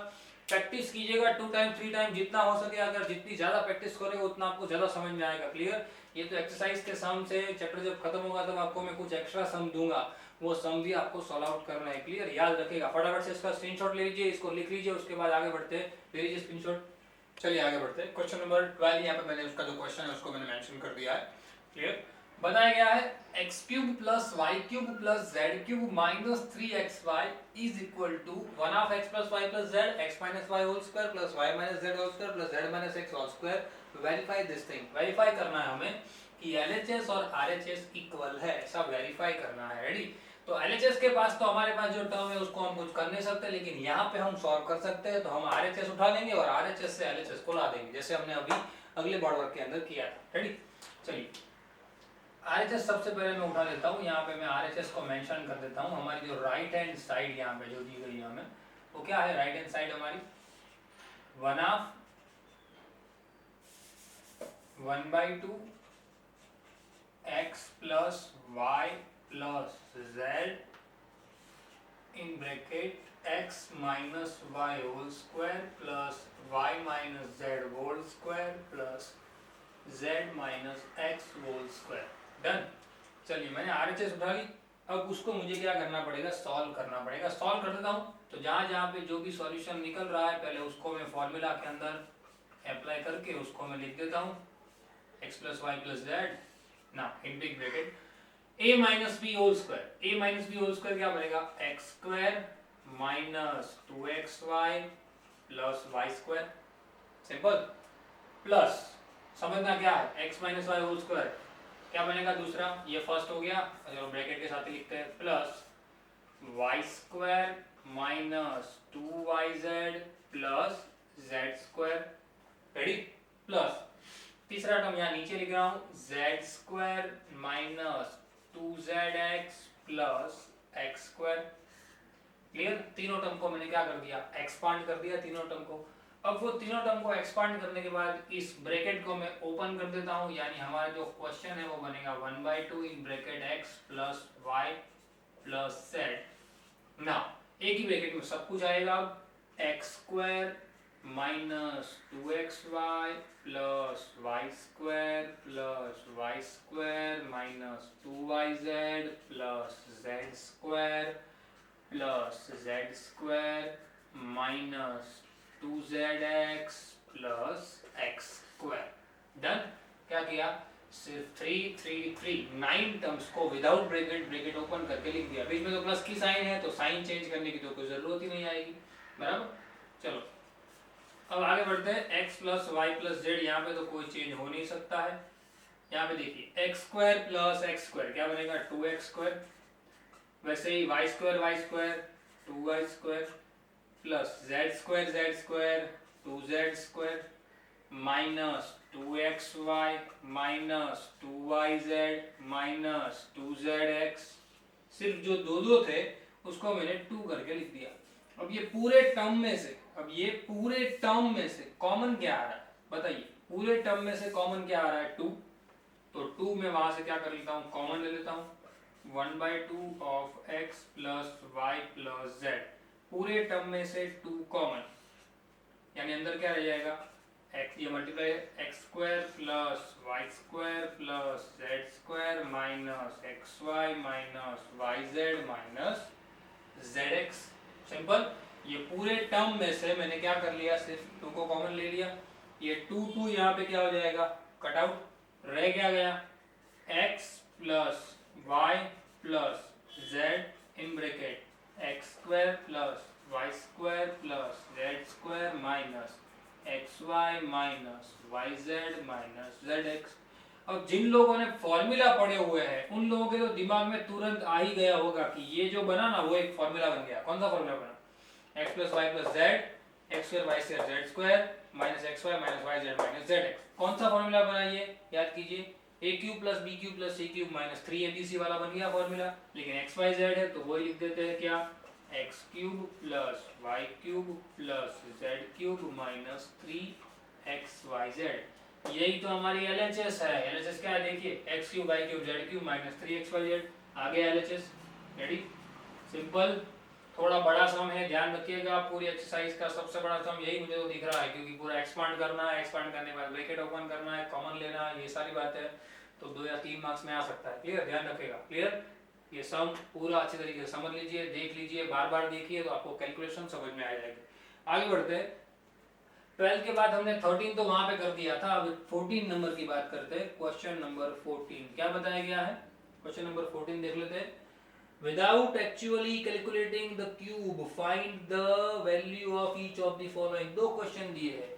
प्रैक्टिस कीजिएगा 2 टाइम 3 टाइम जितना हो सके। अगर जितनी ज्यादा प्रैक्टिस करोगे उतना आपको ज्यादा समझ में आएगा। क्लियर। ये तो एक्सरसाइज के सम से, चैप्टर जब खत्म होगा तब आपको मैं कुछ एक्स्ट्रा सम दूंगा, वो सम भी आपको सॉल्व आउट करना है। क्लियर, याद रखिएगा। फटाफट से इसका स्क्रीनशॉट ले लीजिए, इसको लिख लीजिए, उसके बाद आगे बढ़ते हैं। ले लीजिए स्क्रीनशॉट। चलिए आगे बढ़ते हैं। क्वेश्चन नंबर 12, यहाँ पे मैंने उसका जो क्वेश्चन है उसको मैंने मेंशन कर दिया है। क्लियर। बताया गया है x cube plus Y cube plus z cube minus 3xy is equal to 1 of x plus Y plus Z x minus Y whole square plus y minus z whole square plus z minus x whole square. Verify this thing, verify करना है हमें कि एलएचएस और आरएचएस इक्वल है, ऐसा वेरीफाई करना है। रेडी? तो एलएचएस के पास तो हमारे पास जो टर्म है उसको हम कुछ कर नहीं सकते, लेकिन यहाँ पे हम सॉल्व कर सकते हैं। तो हम आरएचएस उठा लेंगे और आरएचएस से एलएचएस को ला देंगे, जैसे हमने अभी अगले बोर्ड वर्क के अंदर किया था। रेडी? चलिए आरएचएस सबसे पहले मैं उठा लेता हूँ। यहाँ पे मैं आरएचएस को मेंशन कर देता हूँ। हमारी जो राइट हैंड साइड यहाँ पे जो दी गई है हमें, वो क्या है? राइट हैंड साइड हमारी 1/2 x plus Y plus z in bracket x minus Y whole square plus y minus z whole square plus z minus x whole square. Done. चलिए मैंने आरएचएस उठा ली। अब उसको मुझे क्या करना पड़ेगा? सॉल्व करना पड़ेगा। सॉल्व कर देता हूँ। तो जहाँ जहाँ पे जो भी सॉल्यूशन निकल रहा है पहले उसको मैं फॉर्मूला के अंदर अप्लाई करके उसको मैं लिख देता हूँ x plus Y plus Z ना in big bracket a minus B whole square. a minus B whole square क्या बनेगा? X square minus 2xy plus Y square. Simple. Plus समझना क्या है? x minus Y whole square क्या बनेगा? दूसरा, ये फर्स्ट हो गया, चलो ब्रैकेट के साथ ही लिखते हैं, plus Y square minus 2yz plus Z square. Ready? Plus तीसरा टर्म यहाँ नीचे लिख रहा हूँ, z square minus 2zx plus x square. Clear? तीनों टर्म को मैंने क्या कर दिया? एक्सपांड कर दिया तीनों टर्म को। अब वो तीनों टर्म को एक्सपांड करने के बाद इस ब्रैकेट को मैं ओपन कर देता हूँ, यानी हमारा जो क्वेश्चन है वो बनेगा 1/2 in bracket x plus Y plus Z. ना एक ही ब्रैकेट में सब कुछ आएगा। अब x square minus 2xy plus Y square minus 2yz plus Z square plus Z square minus 2zx plus x square. Done? क्या किया? सिर्फ 9 टर्म्स को विदाउट ब्रैकेट, ब्रैकेट ओपन करके लिख दिया। बीच में तो प्लस की साइन है तो साइन चेंज करने की तो कोई जरूरत ही नहीं आएगी। बराबर? चलो अब आगे बढ़ते हैं। x plus Y plus z, यहाँ पे तो कोई चेंज हो नहीं सकता है। यहाँ पे देखिए X square plus x square क्या बनेगा? 2x square. वैसे ही Y square 2y square plus Z square 2z square minus 2xy minus 2yz minus 2zx। सिर्फ जो दो दो थे उसको मैंने 2 करके लिख दिया। अब ये पूरे टर्म में से कॉमन क्या आ रहा है? बताइए, पूरे टर्म में से कॉमन क्या आ रहा है? 2। तो 2 में वहां से क्या कर लेता हूँ? कॉमन ले लेता हूँ। 1/2 of x plus Y plus z, पूरे टर्म में से 2 कॉमन, यानी अंदर क्या रह जाएगा? x, ये multiply x square plus Y square plus Z square minus x Y minus Y Z minus Z x. Simple. ये पूरे टर्म में से मैंने क्या कर लिया? सिर्फ 2 को कॉमन ले लिया। ये 2 यहाँ पे क्या हो जाएगा? Cut out. रह क्या गया? x plus Y plus z in bracket x square plus Y square plus Z square minus x Y minus Y Z minus Z x. अब जिन लोगों ने फॉर्मूला पढ़े हुए हैं उन लोगों के तो दिमाग में तुरंत आ ही गया होगा कि ये जो बना ना वो एक फॉर्मूला बन गया। कौन सा फॉर्मूला बना? x plus Y plus Z x square Y square Z square minus x Y minus Y Z minus Z X. कौन सा फॉर्मूला बना? ये याद कीजिए, A cube plus B cube plus C cube minus 3abc वाला बन गया फॉर्मूला। लेकिन एक्स वाई जेड है तो वो लिख देते हैं क्या? X cube plus Y cube plus z cube minus 3xyz। यही तो हमारी एलएचएस है। एलएचएस क्या है? देखिए x cube y cube z cube minus 3xyz आ गया एलएचएस। रेडी? सिंपल। थोड़ा बड़ा सम है, ध्यान रखिएगा। पूरी एक्सरसाइज का सबसे बड़ा सम यही मुझे तो दिख रहा है, क्योंकि पूरा एक्सपांड करना है, एक्सपांड करने के बाद ब्रैकेट ओपन करना है, कॉमन लेना है, ये सारी बातें तो 2 या 3 मार्क्स में आ सकता है। क्लियर? ध्यान रखिएगा। क्लियर? ये सम पूरा अच्छे तरीके से समझ लीजिए, देख लीजिए, बार बार देखिए तो आपको कैलकुलेशन समझ में आ जाएगी। आगे बढ़ते हैं। 12 के बाद हमने 13 तो वहां पे कर दिया था, अब 14 नंबर की बात करते हैं। क्वेश्चन नंबर 14 क्या बताया गया है? क्वेश्चन नंबर 14 देख लेते हैं। Without actually calculating the cube, find the value of each of the following। दो क्वेश्चन दिए हैं,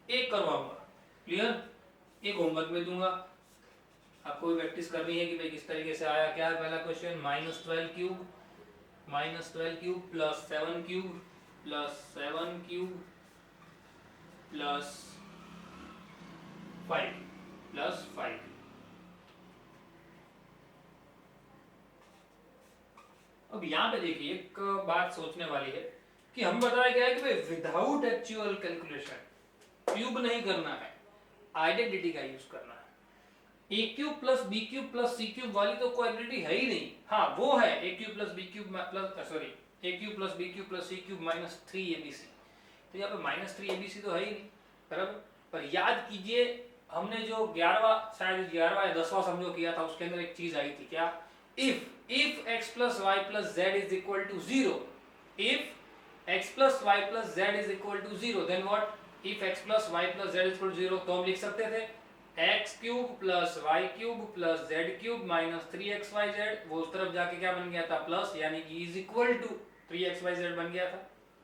एक करवाऊंगा, क्लियर, एक होमवर्क में दूंगा, आपको भी प्रैक्टिस करनी है कि भाई किस तरीके से आया। क्या है पहला question? -12 cube plus 7 cube plus 7 cube plus 5। अब यहाँ पे देखिए एक बात सोचने वाली है कि हम बताया गया है कि भाई विदाउट एक्चुअल कैलकुलेशन क्यूब नहीं करना है, आइडेंटिटी का यूज करना है। A cube plus B cube plus C cube वाली तो कोई आइडेंटिटी है ही नहीं। हाँ वो है A cube plus B cube plus sorry A cube plus B cube plus C cube minus 3abc, तो यहाँ पे माइनस 3abc तो है ही नहीं, बराबर। पर याद कीजिए हमने जो 11वां शायद 11वां या 10वां समझो किया था, उसके अंदर एक चीज आई थी, क्या? if x plus y plus z is equal to 0, if x plus y plus z is equal to 0, then what? if x plus y plus z is equal to 0, तो हम लिख सकते थे x cube plus y cube plus z cube minus 3xyz, वो उस तरफ जाके क्या बन गया था? प्लस, यानी कि इज इक्वल टू 3xyz बन गया था।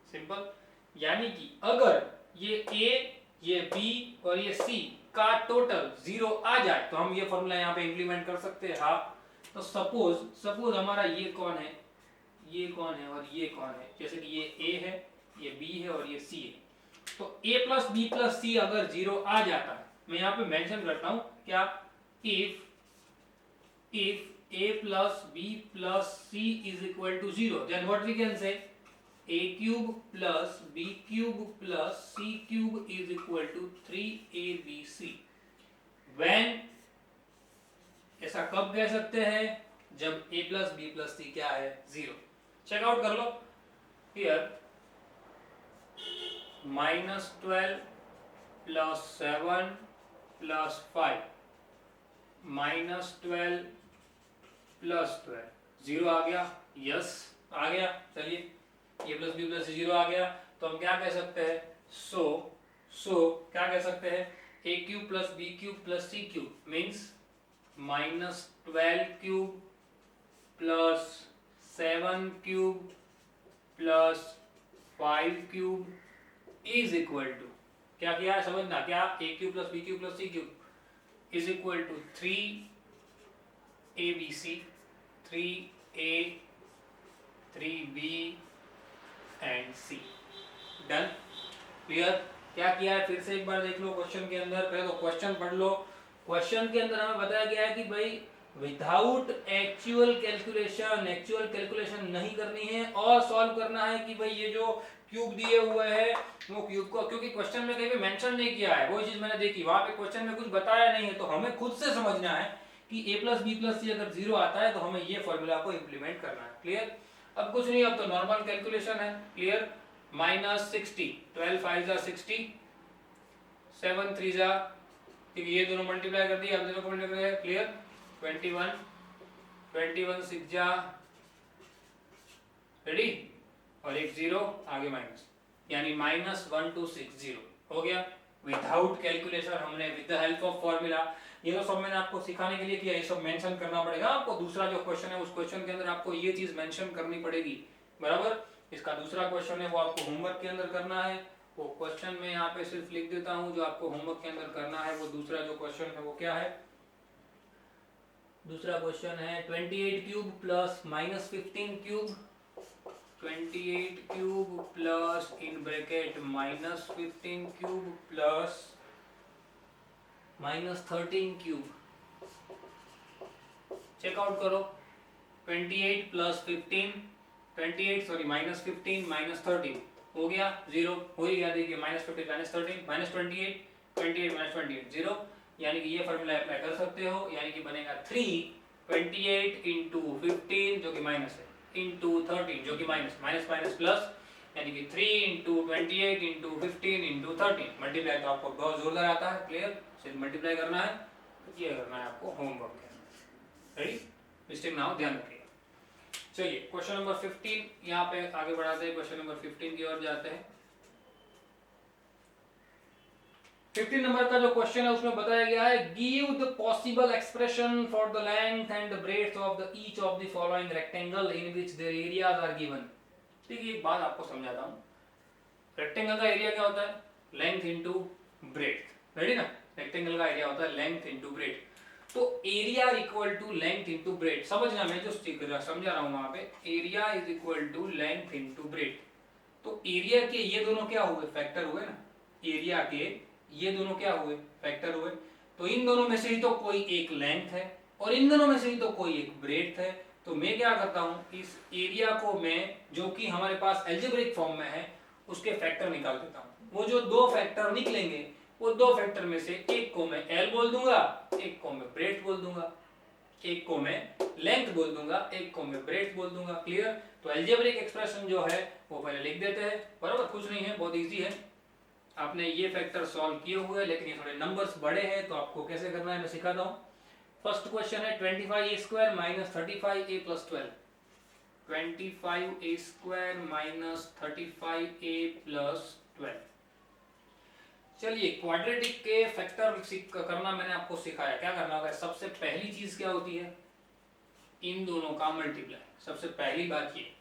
सिंपल। यानी कि अगर ये a, ये b और ये c का टोटल 0 आ जाए तो हम ये फॉर्मूला यहाँ पे इंप्लीमेंट कर सकते हैं। हाँ, तो सपोज हमारा ये कौन है, ये कौन है और ये कौन है, जैसे कि ये a है, ये b है और ये c है, तो a प्लस बी प्लस सी अगर 0 आ जाता है, मैं यहाँ पे मेंशन करता हूँ क्या? if a plus B plus c is equal to 0, then what we can say a cube plus B cube plus C cube is equal to 3abc। When, ऐसा कब कह सकते हैं? जब a प्लस बी प्लस सी क्या है? 0। चेकआउट कर लो हियर, -12 प्लस 7 प्लस 5 -12 प्लस 12 0 आ गया। यस आ गया। चलिए a प्लस बी प्लस 0 आ गया, तो हम क्या कह सकते हैं? सो क्या कह सकते हैं? a cube plus B cube plus C cube means -12 cube plus 7 cube plus 5 cube is equal to, क्या किया है समझना, क्या? a cube plus B cube plus C cube is equal to 3abc, 3a 3b and c। Done, clear? क्या किया है फिर से एक बार देख लो क्वेश्चन के अंदर, पहले तो क्वेश्चन पढ़ लो। क्वेश्चन के अंदर हमें बताया गया है कि भाई विदाउट एक्चुअल कैलकुलेशन नहीं करनी है और सॉल्व करना है कि भाई ये जो क्यूब दिए हुए हैं वो क्यूब को, क्योंकि क्वेश्चन में कहीं भी मेंशन नहीं किया है, वो चीज मैंने देखी, वहां पे क्वेश्चन में कुछ बताया नहीं है, तो हमें खुद से समझना है कि a प्लस बी प्लस सी अगर 0 आता है तो हमें ये फॉर्मूला को इंप्लीमेंट करना है। क्लियर? अब कुछ नहीं, अब तो नॉर्मल कैलकुलेशन है। क्लियर? -60, 12 5 जा 60, 7 3 जा, ठीक है, ये दोनों मल्टीप्लाई कर दिए, अब दोनों को मल्टीप्लाई कर दिया। क्लियर? 21 6 जा, रेडी, और एक 0 आगे माइनस, यानी -1260 हो गया विदाउट कैलकुलेशन। हमने with the help of formula, ये तो सब मैंने आपको सिखाने के लिए किया, ये सब मेंशन करना पड़ेगा आपको। दूसरा जो क्वेश्चन है उस क्वेश्चन के अंदर आपको ये चीज मेंशन करनी पड़ेगी, बराबर। इसका दूसरा क्वेश्चन है वो आपको होमवर्क के अंदर करना है, वो क्वेश्चन में यहाँ पे सिर्फ लिख देता हूँ जो आपको होमवर्क के अंदर करना है। वो दूसरा जो क्वेश्चन है वो क्या है? दूसरा क्वेश्चन है 28 cube plus -15 cube, 28 cube plus in bracket -15 cube plus -13 cube. Check out करो, 28 प्लस 15, 28 सॉरी -15 -13 हो गया 0, हो ही गया। देखिए -15 -13 -28, 28 -28 0, यानी कि ये फॉर्मूला अप्लाई कर सकते हो, यानी कि बनेगा 3 28 इंटू 15 जो कि माइनस है इंटू 13 जो कि माइनस माइनस प्लस, यानी कि 3 इंटू 28 इंटू 15 इंटू 13 मल्टीप्लाई तो आपको बहुत जोरदार आता है। क्लियर? सिर्फ मल्टीप्लाई करना है, ये करना है आपको होमवर्क के अंदर। रेडी? मिस्टेक ना हो, ध्यान रखिएगा। चलिए क्वेश्चन नंबर 15 यहाँ पे आगे बढ़ाते हैं, क्वेश्चन नंबर 15 की ओर जाते हैं। 15 नंबर का जो क्वेश्चन है उसमें बताया गया है give the possible expression for the length and the breadth of the each of the following rectangle in which their areas are given. ठीक है, एक बात आपको समझाता हूं। रेक्टेंगल का एरिया क्या होता है? Length into breadth. रेडी ना? रेक्टेंगल का एरिया होता है लेंथ इनटू ब्रेड्थ। तो area equal to length into breadth. समझना, मैं जो समझा रहा हूं वहां पे, area is equal to length into breadth. तो एरिया के ये दोनों क्या हुए? फैक्टर हुए ना। एरिया के ये दोनों क्या हुए? फैक्टर हुए। तो इन दोनों में से ही तो कोई एक लेंथ है और इन दोनों में से ही तो कोई एक ब्रेड्थ है। तो मैं क्या करता हूं, इस एरिया को मैं, जो कि हमारे पास अलजेब्रिक फॉर्म में है, उसके फैक्टर निकाल देता हूं। वो जो दो फैक्टर निकलेंगे, वो दो फैक्टर में से एक को मैं एल बोल दूंगा, एक को मैं ब्रेड्थ बोल दूंगा, एक को मैं लेंथ बोल दूंगा, एक को मैं ब्रेड्थ बोल दूंगा। क्लियर? तो अलजेब्रिक एक्सप्रेशन जो है वो पहले लिख देते हैं, बराबर? कुछ नहीं है, बहुत इजी है। आपने ये फैक्टर सॉल्व किए हुए, लेकिन ये थोड़े नंबर्स बड़े हैं, तो आपको कैसे करना है मैं सिखाता हूं। फर्स्ट क्वेश्चन है 25a square minus 35a plus 12। 25a square minus 35a plus 12। चलिए, क्वाड्रेटिक के फैक्टर करना मैंने आपको सिखाया। क्या करना होगा? सबसे पहली चीज क्या होती है? इन दोनों का मल्टीप्लाई। सबसे पहली बात ये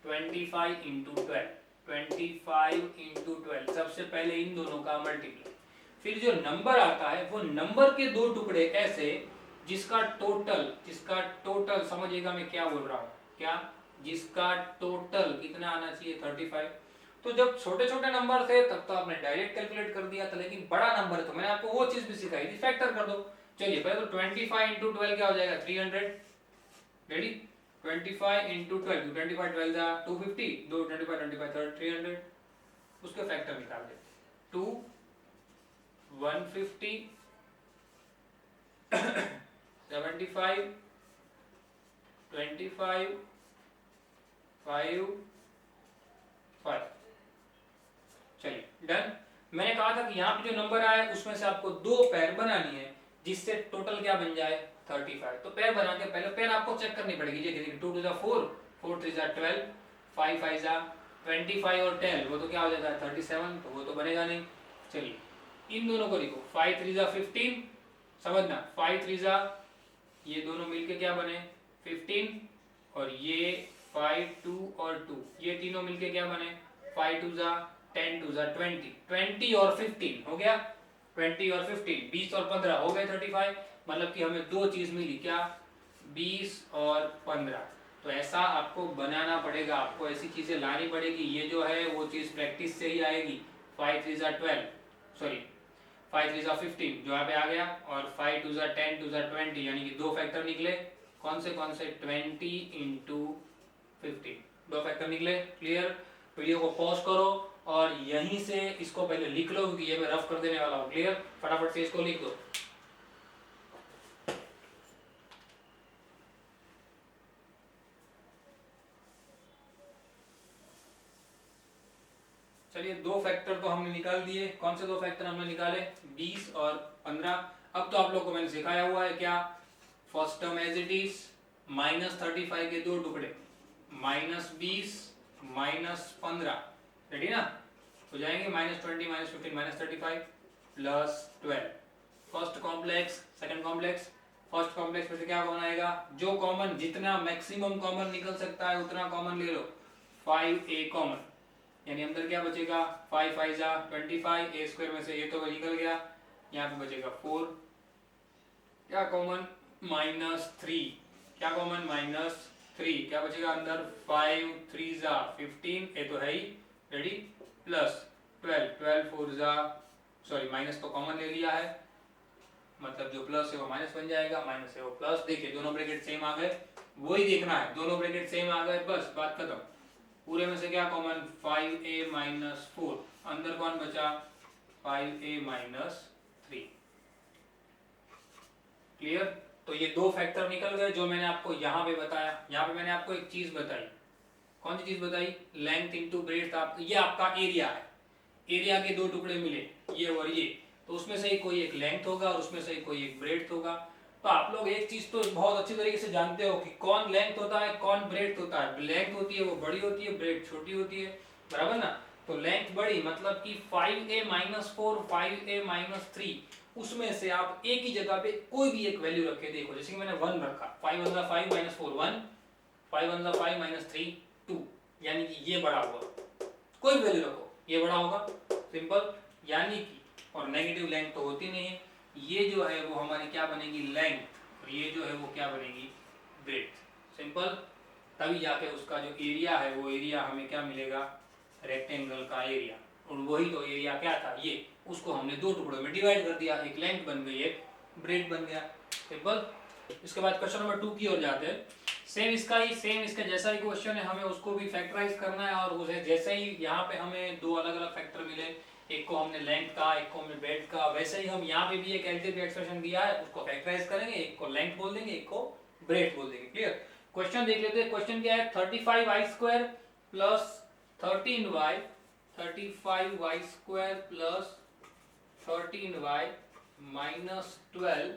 25 इंटू 12, 25 इंटू 12, सबसे पहले इन दोनों का मल्टीप्लाई। फिर जो नंबर आता है वो नंबर के दो टुकड़े ऐसे जिसका टोटल समझिएगा मैं क्या बोल रहा हूं, क्या? जिसका टोटल कितना आना चाहिए? 35। तो जब छोटे छोटे नंबर थे तब तो आपने डायरेक्ट कैलकुलेट कर दिया था, लेकिन बड़ा नंबर है तो मैंने आपको वो चीज भी सिखाई थी, फैक्टर कर दो। चलिए, पहले तो 25 इंटू 12 क्या हो जाएगा? 300। रेडी? 25 इंटू 12, 25 12 जा 250, 2 25 25 300। उसके फैक्टर निकाल दे। 2 150 75 25 5 5। चलिए, डन। मैंने कहा था कि यहाँ पे जो नंबर आए उसमें से आपको दो पेयर बनानी है, जिससे टोटल क्या बन जाए? 35। तो पेयर बना के पहले पेयर आपको चेक करनी पड़ेगी। ये देखिए, 2 2 जा 4, 4 3 जा 12, 5 5 जा 25 और 10, वो तो क्या हो जाता है? 37। तो वो तो बनेगा नहीं। चलिए, इन दोनों को लिखो। 5 3 जा 15, समझना, 5 3 जा, ये दोनों मिलके क्या बने? 15, और ये 5 2 और 2, ये तीनों मिलके क्या बने? 5 2 जा 10 2 जा 20, 20 और 15 हो गया। 20 और 15, 20 और 15 हो गए 35। मतलब कि हमें दो चीज मिली, क्या? 20 और 15। तो ऐसा आपको बनाना पड़ेगा, आपको ऐसी चीजें लानी पड़ेगी। ये जो है वो चीज प्रैक्टिस से ही आएगी। 5 3 जा 12, सॉरी 5 3 जा 15 जो यहाँ पे आ गया, और 5 2 जा 10 2 जा 20, यानी कि दो फैक्टर निकले। कौन से? 20 इंटू 15, दो फैक्टर निकले। क्लियर? वीडियो को पॉज करो और यहीं से इसको पहले लिख लो, क्योंकि ये मैं रफ कर देने वाला हूं। क्लियर? फटाफट से इसको लिख दो। चलिए, दो फैक्टर तो हमने निकाल दिए। कौन से दो फैक्टर हमने निकाले? 20 और 15। अब तो आप लोग को मैंने सिखाया हुआ है क्या? First term as it is, -35 के दो टुकड़े, -20 -15। रेडी ना? हो जाएंगे -20 -15 -35 +12। First complex, second complex. First complex में से क्या कॉमन आएगा? जो कॉमन, जितना मैक्सिमम कॉमन निकल सकता है उतना कॉमन ले लो। 5a कॉमन, यानी अंदर क्या बचेगा? 5 5 जा 25, a स्क्वायर में से ये तो निकल गया, यहाँ पे बचेगा 4। क्या कॉमन? -3। क्या कॉमन? -3। क्या बचेगा अंदर? 5 3 जा 15, ये तो है ही। रेडी? प्लस 12, 12 4 जा, सॉरी माइनस तो कॉमन ले लिया है, मतलब जो प्लस है वो माइनस बन जाएगा, माइनस है वो प्लस। देखिए, दोनों ब्रैकेट सेम आ गए, वही देखना है, दोनों ब्रैकेट सेम आ गए, बस बात खत्म। पूरे में से क्या कॉमन? 5a -4। अंदर कौन बचा? 5a -3। क्लियर? तो ये दो फैक्टर निकल गए जो मैंने आपको यहाँ पे बताया। यहाँ पे मैंने आपको एक चीज बताई। कौन सी चीज बताई? Length into breadth. ये आपका एरिया है। एरिया के दो टुकड़े मिले, ये और ये, तो उसमें से ही कोई एक लेंथ होगा और उसमें से ही कोई एक ब्रेड्थ होगा। तो आप लोग एक चीज तो बहुत अच्छी तरीके से जानते हो कि कौन लेंथ होता है, कौन ब्रेड्थ होता है। लेंथ होती है वो बड़ी होती है, ब्रेड्थ छोटी होती है, बराबर ना? तो लेंथ बढ़ी, मतलब कि 5a माइनस 4, 5a माइनस 3, उसमें से आप एक ही जगह पे कोई भी एक वैल्यू रखे। देखो जैसे कि मैंने 1 रखा, 5 1 5 माइनस 4 1, 5 1 5 माइनस 3 2, यानी कि ये बड़ा हुआ। कोई भी वैल्यू रखो, ये बड़ा होगा, सिंपल। यानी कि, और नेगेटिव लेंथ तो होती नहीं है, ये जो है वो हमारी क्या बनेगी, लेंथ, और ये जो है वो क्या बनेगी, ब्रेड्थ, सिंपल। तभी जाके उसका जो एरिया है वो एरिया हमें क्या मिलेगा, रेक्टेंगल का एरिया। और वही तो एरिया क्या था, ये, उसको हमने दो टुकड़ों में डिवाइड कर दिया, एक लेंथ बन गई, एक ब्रेड बन गया, सिंपल। इसके बाद क्वेश्चन नंबर 2 की ओर जाते हैं। सेम इसका जैसा ही क्वेश्चन है, हमें उसको भी फैक्टराइज करना है, और उसे जैसे ही यहाँ पे हमें दो अलग अलग फैक्टर मिले, एक को हमने लेंथ का, एक को हमने ब्रेड का, वैसे ही हम यहाँ पे भी एक एलजेब्रिक एक्सप्रेशन दिया है, उसको फैक्टराइज करेंगे, एक को लेंथ बोल देंगे, एक को ब्रेड बोल देंगे। क्लियर। क्वेश्चन देख लेते हैं। क्वेश्चन क्या है, 35y² plus 13y, 35y² plus 13y minus 12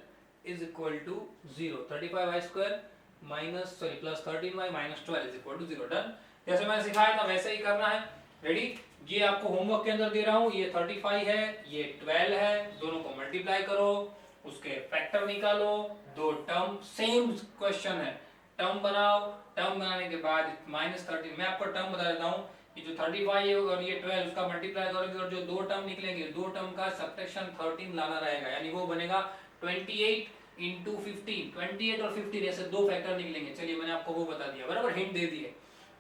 is equal to 0। 35y² plus 13y minus 12 is equal to 0। Done. जैसे मैंने सिखाया था वैसे ही करना है। रेडी। ये आपको होमवर्क के अंदर दे रहा हूँ, ये 35 है, ये 12 है, दोनों को मल्टीप्लाई करो, उसके फैक्टर निकालो, दो टर्म, सेम क्वेश्चन है, टर्म बनाओ, टर्म बनाने के बाद माइनस 13, मैं आपको टर्म बता देता हूँ, ये जो 35 है और ये 12, उसका मल्टीप्लाई करोगे और जो दो टर्म निकलेंगे, दो टर्म का सब्ट्रैक्शन 13 लाना रहेगा, यानी वो बनेगा 28 इंटू 15, 28 और 15 ऐसे दो फैक्टर निकलेंगे। चलिए मैंने आपको वो बता दिया, बराबर, हिंट दे दी है।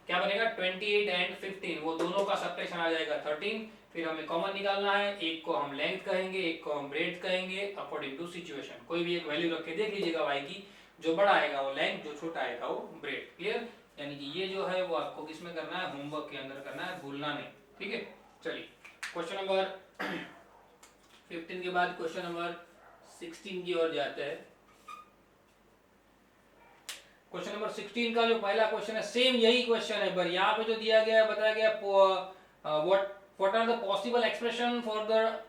क्या बनेगा, 28 एंड 15, वो दोनों का सब्ट्रैक्शन आ जाएगा 13। फिर हमें कॉमन निकालना है, एक को हम लेंथ कहेंगे, एक को हम ब्रेड्थ कहेंगे, अकॉर्डिंग टू सिचुएशन। कोई भी एक वैल्यू रख के देख लीजिएगा y की, जो बड़ा आएगा वो लेंथ, जो छोटा आएगा वो ब्रेड। क्लियर। यानी कि ये जो है वो आपको किसमें करना है, होमवर्क के अंदर करना है, भूलना नहीं। ठीक है। चलिए क्वेश्चन नंबर 15 के बाद क्वेश्चन नंबर 16 की ओर जाते हैं। क्वेश्चन नंबर 16 का जो पहला क्वेश्चन है, सेम यही क्वेश्चन है, पर यहाँ पे जो दिया गया है, बताया गया what are the possible expression for the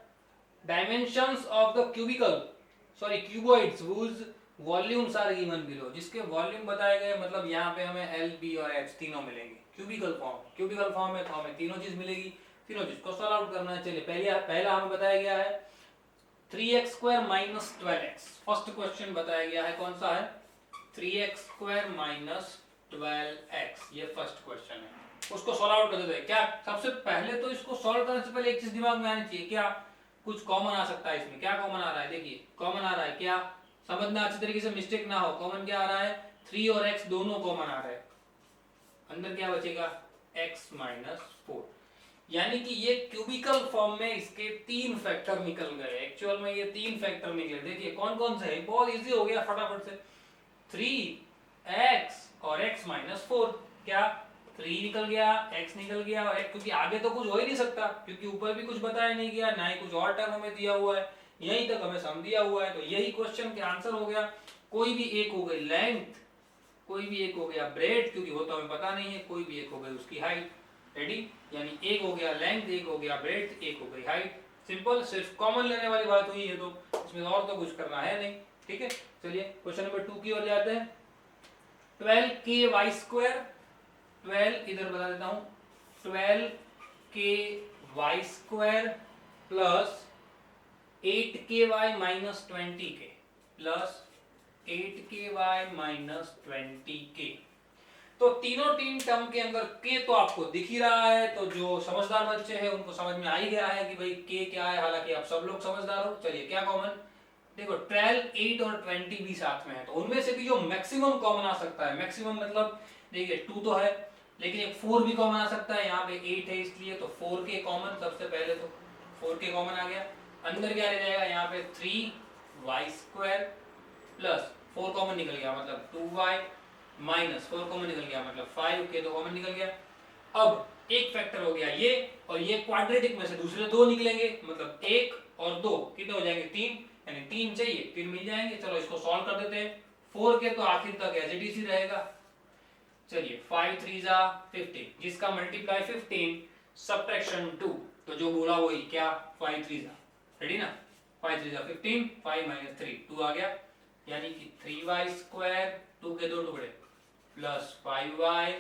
dimensions of the cuboids whose volumes are given below. जिसके वॉल्यूम बताए गए, मतलब यहाँ पे हमें एल, बी और एच तीनों मिलेंगे क्यूबिकल फॉर्म में, तो हमें तीनों चीज मिलेगी, तीनों चीज को सॉल्व आउट करना है। चलिए पहला हमें बताया गया है 3x² minus 12x। First question बताया गया है, कौन सा है, 3x² माइनस 12x, ये फर्स्ट क्वेश्चन है। उसको सॉल्व आउट कर देते हैं। क्या सबसे पहले तो इसको सॉल्व करने से पहले एक चीज दिमाग में आनी चाहिए, क्या कुछ कॉमन आ सकता है इसमें। क्या कॉमन आ रहा है, देखिए कॉमन आ रहा है, क्या समझना अच्छी तरीके से, मिस्टेक ना हो। कॉमन क्या आ रहा है, 3 और x दोनों कॉमन आ रहे हैं, अंदर क्या बचेगा, x माइनस 4। यानी कि ये क्यूबिकल फॉर्म में इसके तीन फैक्टर निकल गए। एक्चुअल में ये तीन फैक्टर निकले, देखिए कौन कौन से हैं, बहुत इजी हो गया फटाफट से। 3x और x माइनस 4, क्या 3 निकल गया, x निकल गया, और क्योंकि आगे तो कुछ हो ही नहीं सकता, क्योंकि ऊपर भी कुछ बताया नहीं गया, ना ही कुछ और टर्म हमें दिया हुआ है, यहीं तक हमें सम दिया हुआ है, तो यही क्वेश्चन के आंसर हो गया। कोई भी एक हो गई लेंथ, कोई भी एक हो गया ब्रेड, क्योंकि वो तो हमें पता नहीं है, कोई भी एक हो गई उसकी हाइट। रेडी। यानी एक हो गया लेंथ, एक हो गया ब्रेड, एक हो गई हाइट। सिंपल, सिर्फ कॉमन लेने वाली बात हुई है, तो इसमें और तो कुछ करना है नहीं। ठीक है। चलिए क्वेश्चन नंबर 2 की ओर जाते हैं। 12ky², 12 इधर बता देता हूं, 12ky² plus 8ky minus 20k plus 8ky minus 20k। तो तीन टर्म के अंदर k तो आपको दिख ही रहा है, तो जो समझदार बच्चे हैं उनको समझ में आ ही गया है कि भाई k क्या है, हालांकि आप सब लोग समझदार हो। चलिए क्या कॉमन, देखो 12, 8 और 20 भी साथ में है, तो उनमें से भी जो मैक्सिमम कॉमन आ सकता है, मैक्सिमम मतलब देखिए 2 तो है, लेकिन एक 4 भी कॉमन आ सकता है, यहाँ पे 8 है इसलिए, तो 4k कॉमन, सबसे पहले तो 4k कॉमन आ गया। अंदर क्या रह जाएगा, यहाँ पे 3y² प्लस 4 कॉमन निकल गया, मतलब 2y माइनस 4 कॉमन निकल गया, मतलब 5k तो कॉमन निकल गया। अब एक फैक्टर हो गया ये, और ये क्वाड्रेटिक में से दूसरे दो निकलेंगे, मतलब 1 और 2 कितने हो जाएंगे, 3, यानी 3 चाहिए, 3 मिल जाएंगे। चलो इसको सॉल्व कर देते हैं। 4k तो आखिर तक एज इट इज ही रहेगा। चलिए 5 3 जा 15, जिसका मल्टीप्लाई 15 सब्ट्रैक्शन 2, तो जो बोला वही, क्या 5 3 जा, रेडी ना, 5 3 जा 15, 5 माइनस 3 2 आ गया, यानी कि 3y², 2 के दो टुकड़े, plus 5y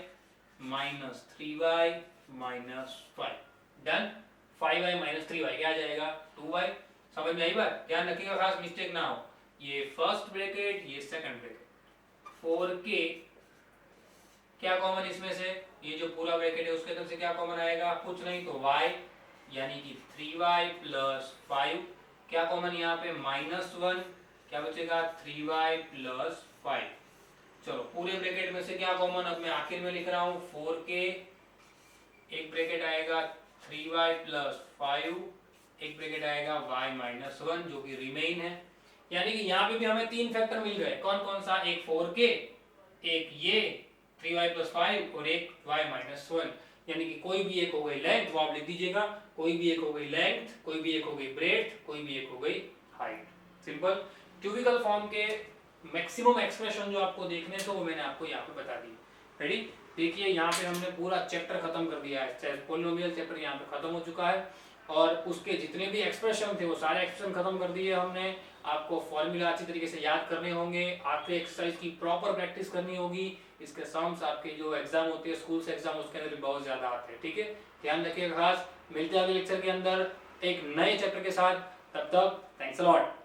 minus 3y minus 5, done. 5y minus 3y क्या आ जाएगा 2y। समझ में आई बात, ध्यान रखिएगा खास मिस्टेक ना हो। ये फर्स्ट ब्रैकेट ये सेकंड ब्रैकेट 4k क्या कॉमन इसमें से, ये जो पूरा ब्रैकेट है उसके तरफ से क्या कॉमन आएगा, कुछ नहीं तो y यानी कि 3y प्लस 5 क्या कॉमन यहाँ पे -1 क्या बचेगा 3y प्लस 5। चलो पूरे ब्रैकेट में से क्या कॉमन, अब मैं आखिर में लिख रहा हूँ 4k, एक ब्रैकेट आएगा 3y प्लस 5, एक ब्रैकेट आएगा y माइनस 1 जो कि रिमेन है। यानी कि यहाँ पे भी हमें तीन फैक्टर मिल गए, कौन कौन सा, एक 4k, एक ये 3y प्लस 5 और एक y माइनस 1। यानी कि कोई भी एक हो गई लेंथ, वो आप लिख दीजिएगा, कोई भी एक हो गई लेंथ, कोई भी एक हो गई ब्रेड्थ, कोई भी एक हो गई हाइट। सिंपल। क्यूबिकल फॉर्म के मैक्सिमम एक्सप्रेशन जो आपको देखने थे वो मैंने आपको यहाँ पे बता दी। रेडी, देखिए यहाँ पे हमने पूरा चैप्टर खत्म कर दिया है, पॉलिनोमियल चैप्टर यहाँ पे खत्म हो चुका है और उसके जितने भी एक्सप्रेशन थे वो सारे एक्सप्रेशन खत्म कर दिए हमने। आपको फॉर्मूला अच्छी तरीके से याद करने होंगे, आपके एक्सरसाइज की प्रॉपर प्रैक्टिस करनी होगी। इसके सम्स आपके जो एग्जाम होते हैं स्कूल से एग्जाम, उसके अंदर भी बहुत ज्यादा आते हैं। ठीक है, ध्यान रखिएगा खास। मिलते हैं अगले लेक्चर के अंदर एक नए चैप्टर के साथ, तब तक थैंक्स अ लॉट।